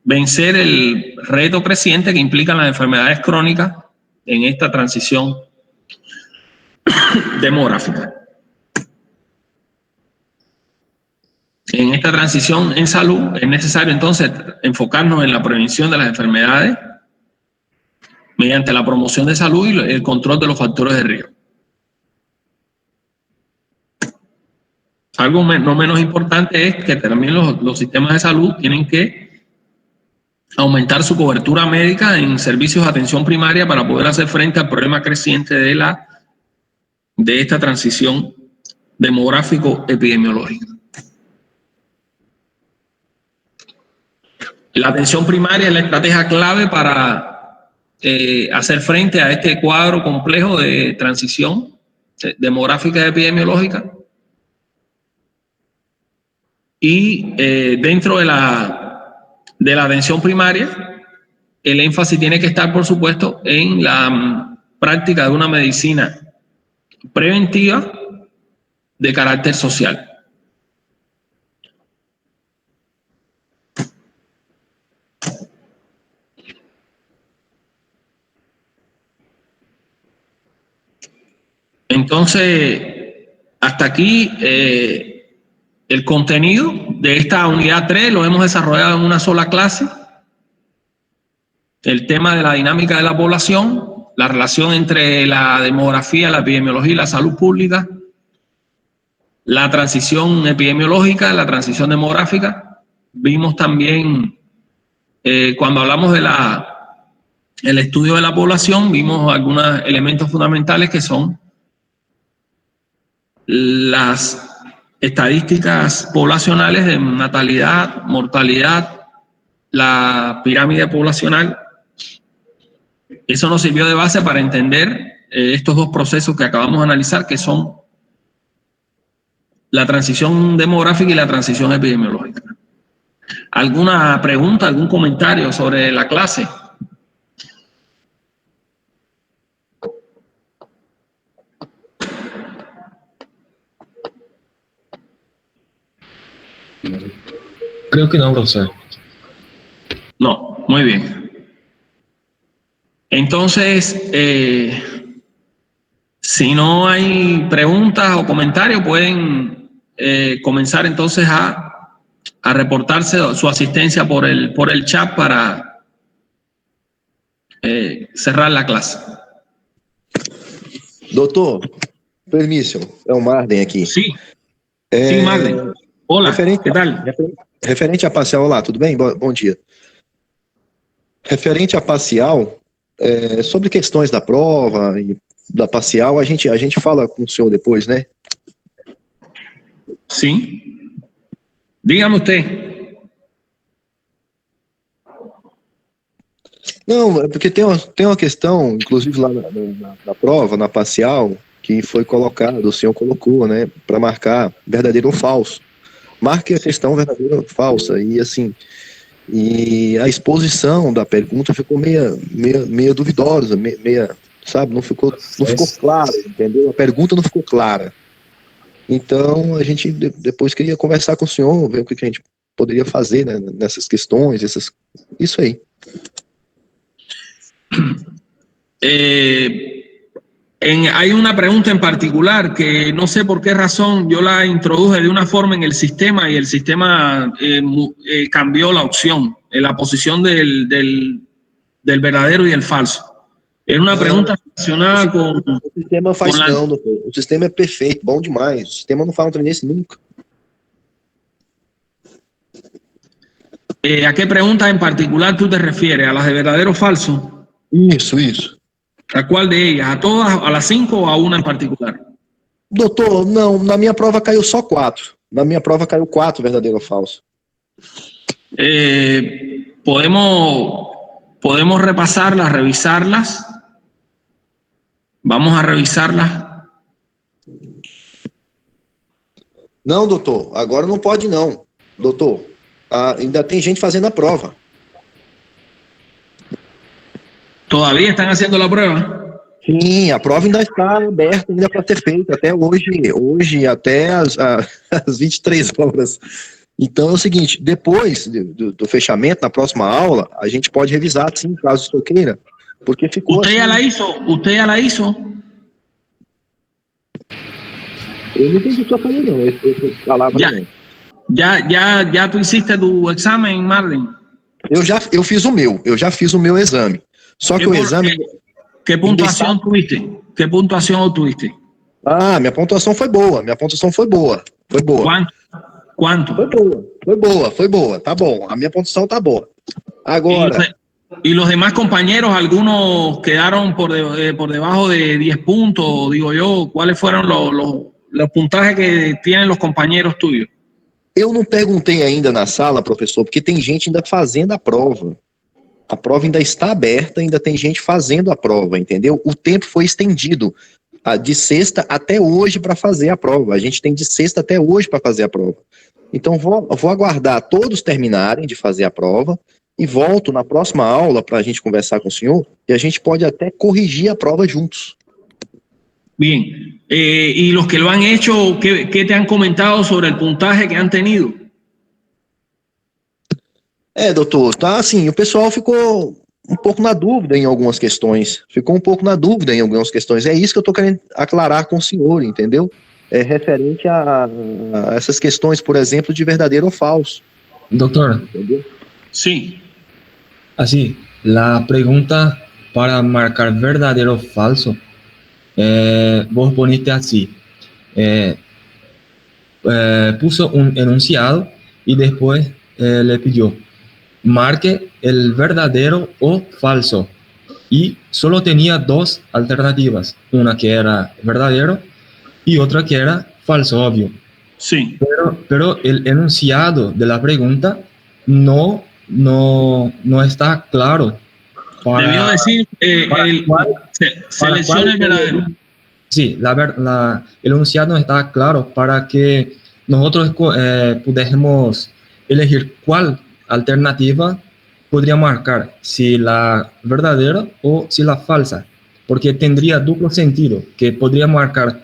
vencer el reto creciente que implican las enfermedades crónicas en esta transición demográfica. En esta transición en salud es necesario entonces enfocarnos en la prevención de las enfermedades mediante la promoción de salud y el control de los factores de riesgo. Algo no menos importante es que también los sistemas de salud tienen que aumentar su cobertura médica en servicios de atención primaria para poder hacer frente al problema creciente de esta transición demográfico-epidemiológica. La atención primaria es la estrategia clave para hacer frente a este cuadro complejo de transición demográfica y epidemiológica. Y dentro de la atención primaria, el énfasis tiene que estar, por supuesto, en la práctica de una medicina preventiva de carácter social. Entonces, hasta aquí el contenido de esta unidad 3 lo hemos desarrollado en una sola clase. El tema de la dinámica de la población, la relación entre la demografía, la epidemiología y la salud pública, la transición epidemiológica, la transición demográfica. Vimos también, cuando hablamos de el estudio de la población, vimos algunos elementos fundamentales que son las estadísticas poblacionales de natalidad, mortalidad, la pirámide poblacional. Eso nos sirvió de base para entender estos dos procesos que acabamos de analizar, que son la transición demográfica y la transición epidemiológica. ¿Alguna pregunta, algún comentario sobre la clase? Creo que no, profesor. No, muy bien. Entonces, si no hay preguntas o comentarios, pueden comenzar entonces a reportarse su asistencia por el chat para cerrar la clase. Doutor, permiso, é o Marden aqui. Sim, sim, Marden. Olá, que tal? Referente à parcial, olá, tudo bem? Bom dia. Referente à parcial, sobre questões da prova e da parcial, a gente fala com o senhor depois, né? Sim. Diga-me você. Não, porque tem uma questão, inclusive lá na prova, na parcial, que foi colocado, o senhor colocou, né, para marcar verdadeiro ou falso. Marque a questão verdadeira ou falsa, e assim, e a exposição da pergunta ficou meia duvidosa, meia, sabe, não ficou clara, entendeu? A pergunta não ficou clara. Então, a gente depois queria conversar com o senhor, ver o que a gente poderia fazer, né, nessas questões, isso aí. Hay una pregunta en particular que no sé por qué razón yo la introduje de una forma en el sistema y el sistema cambió la opción, la posición del verdadero y el falso. Era una pregunta relacionada con... O sistema faz não, doutor. O sistema é perfeito, bom demais. O sistema não faz um trem desse nunca. ¿A qué pregunta en particular tú te refieres? ¿A las de verdadero o falso? Isso. ¿A cuál de ellas? ¿A todas, a las 5 o a una en particular? Doutor, não, na minha prova caiu só 4. Na minha prova caiu 4, verdadeiro ou falso. Podemos repasarlas, revisarlas. Vamos a revisarlas. Não, doutor, agora não pode não. Doutor, ainda tem gente fazendo a prova. ¿Todavía están haciendo la prueba? Sim, a prova ainda está aberta, ainda para ser feita, até hoje até às 23 horas. Então é o seguinte, depois do fechamento, na próxima aula, a gente pode revisar, sim, caso o senhor queira, porque ficou ¿Usted ya la hizo? ¿Usted ya la hizo? Eu não entendi o que o senhor falou, não, essa palavra não. ¿Ya tú hiciste tu examen, Marlon? Eu já fiz o meu exame. Só que o exame... ¿Qué puntuación tuviste? ¿Qué puntuación obtuviste? Minha pontuação foi boa. ¿Cuánto? Foi boa. Tá bom, a minha pontuação tá boa. Agora... ¿Y los demás compañeros, algunos quedaron por debajo de 10 puntos, digo yo? ¿Cuáles fueron los puntajes que tienen los compañeros tuyos? Eu não perguntei ainda na sala, professor, porque tem gente ainda fazendo a prova. A prova ainda está aberta, ainda tem gente fazendo a prova, entendeu? O tempo foi estendido de sexta até hoje para fazer a prova. A gente tem de sexta até hoje para fazer a prova. Então, vou aguardar todos terminarem de fazer a prova e volto na próxima aula para a gente conversar com o senhor e a gente pode até corrigir a prova juntos. Bien. ¿Y los que lo han hecho, qué te han comentado sobre el puntaje que han tenido? Doutor, tá assim, o pessoal ficou um pouco na dúvida em algumas questões. É isso que eu tô querendo aclarar com o senhor, entendeu? Referente a essas questões, por exemplo, de verdadeiro ou falso. Doctor. ¿Entendeu? Sí. Así, la pregunta para marcar verdadero o falso, vos poniste así, puso un enunciado y después le pidió marque el verdadero o falso y solo tenía dos alternativas, una que era verdadero y otra que era falso, obvio. Sí. Pero el enunciado de la pregunta no está claro. Debió decir selecciona el verdadero. Sí, el enunciado no está claro para que nosotros pudiésemos elegir cuál alternativa podría marcar, si la verdadera o si la falsa, porque tendría duplo sentido, que podría marcar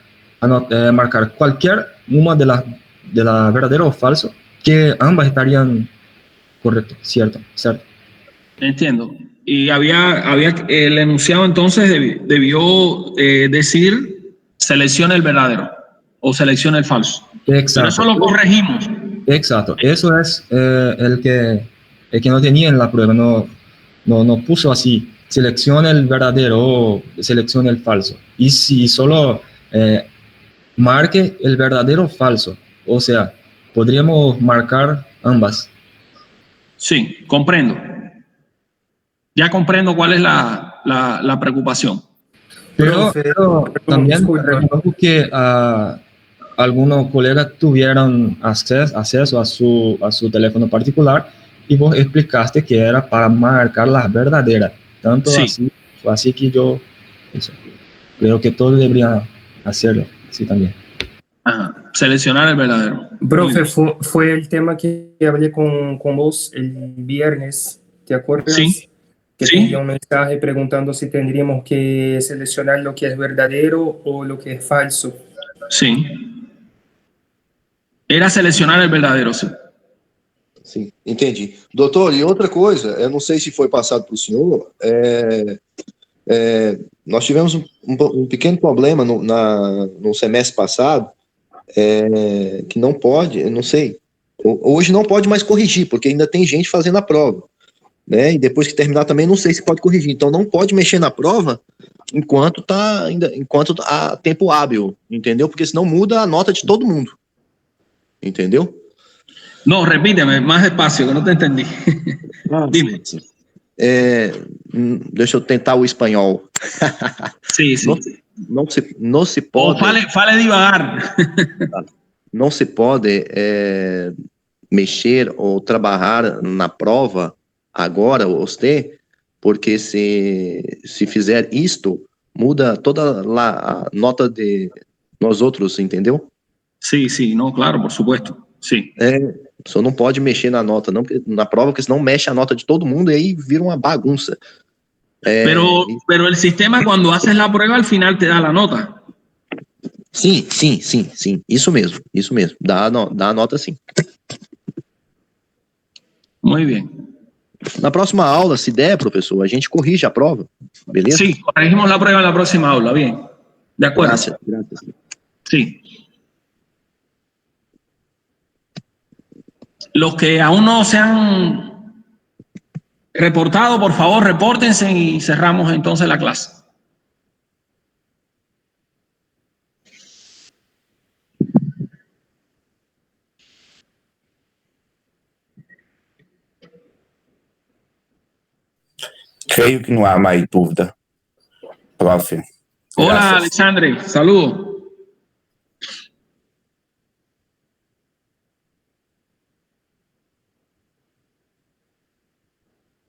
cualquier una de la verdadera o falso, que ambas estarían correctas, cierto. Entiendo. Y había el enunciado entonces debió decir selecciona el verdadero o selecciona el falso. Exacto. Pero eso lo corregimos. Exacto, eso es el que no tenía en la prueba, no puso así, selecciona el verdadero o selecciona el falso. Y si solo marque el verdadero o falso, o sea, podríamos marcar ambas. Sí, comprendo. Ya comprendo cuál es la preocupación. Pero también reconozco que algunos colegas tuvieron acceso a su teléfono particular y vos explicaste que era para marcar las verdaderas. Tanto sí. así que yo creo que todos deberían hacerlo, sí también. Ajá. Seleccionar el verdadero. Profe, fue el tema que hablé con vos el viernes, ¿te acuerdas? Sí. Que te envié un mensaje preguntando si tendríamos que seleccionar lo que es verdadero o lo que es falso. Sí. Era seleccionar el verdadero, sí. Sim, entendi. Doutor, e outra coisa, eu não sei se foi passado para o senhor, nós tivemos um pequeno problema no semestre passado, que não pode, eu não sei, hoje não pode mais corrigir, porque ainda tem gente fazendo a prova, né? E depois que terminar também não sei se pode corrigir. Então não pode mexer na prova enquanto há tempo hábil, entendeu? Porque senão muda a nota de todo mundo. Entendeu? No, repíteme, más despacio, que no te entendí. Dime. Deixa eu tentar o espanhol. Sí, sí. Não se pode. Fale devagar. Não se pode mexer ou trabalhar na prova agora, você, porque se fizer isto, muda toda a nota de nós outros, entendeu? Sí, sí, no, claro, por supuesto. Sí. Só não pode mexer na nota, não, na prova, porque senão mexe a nota de todo mundo e aí vira uma bagunça. Pero el sistema, cuando haces la prueba, al final te da la nota. Sim. Isso mesmo. Dá a nota sim. Muy bien. Na próxima aula, se der, professor, a gente corrige a prova, beleza? Sí, corregimos la prueba en la próxima aula, bien. De acuerdo. Gracias. Sí. Los que aún no se han reportado, por favor, repórtense y cerramos entonces la clase. Creio que não há mais dúvida. Próximo. Hola, Gracias. Alexandre. Saludos.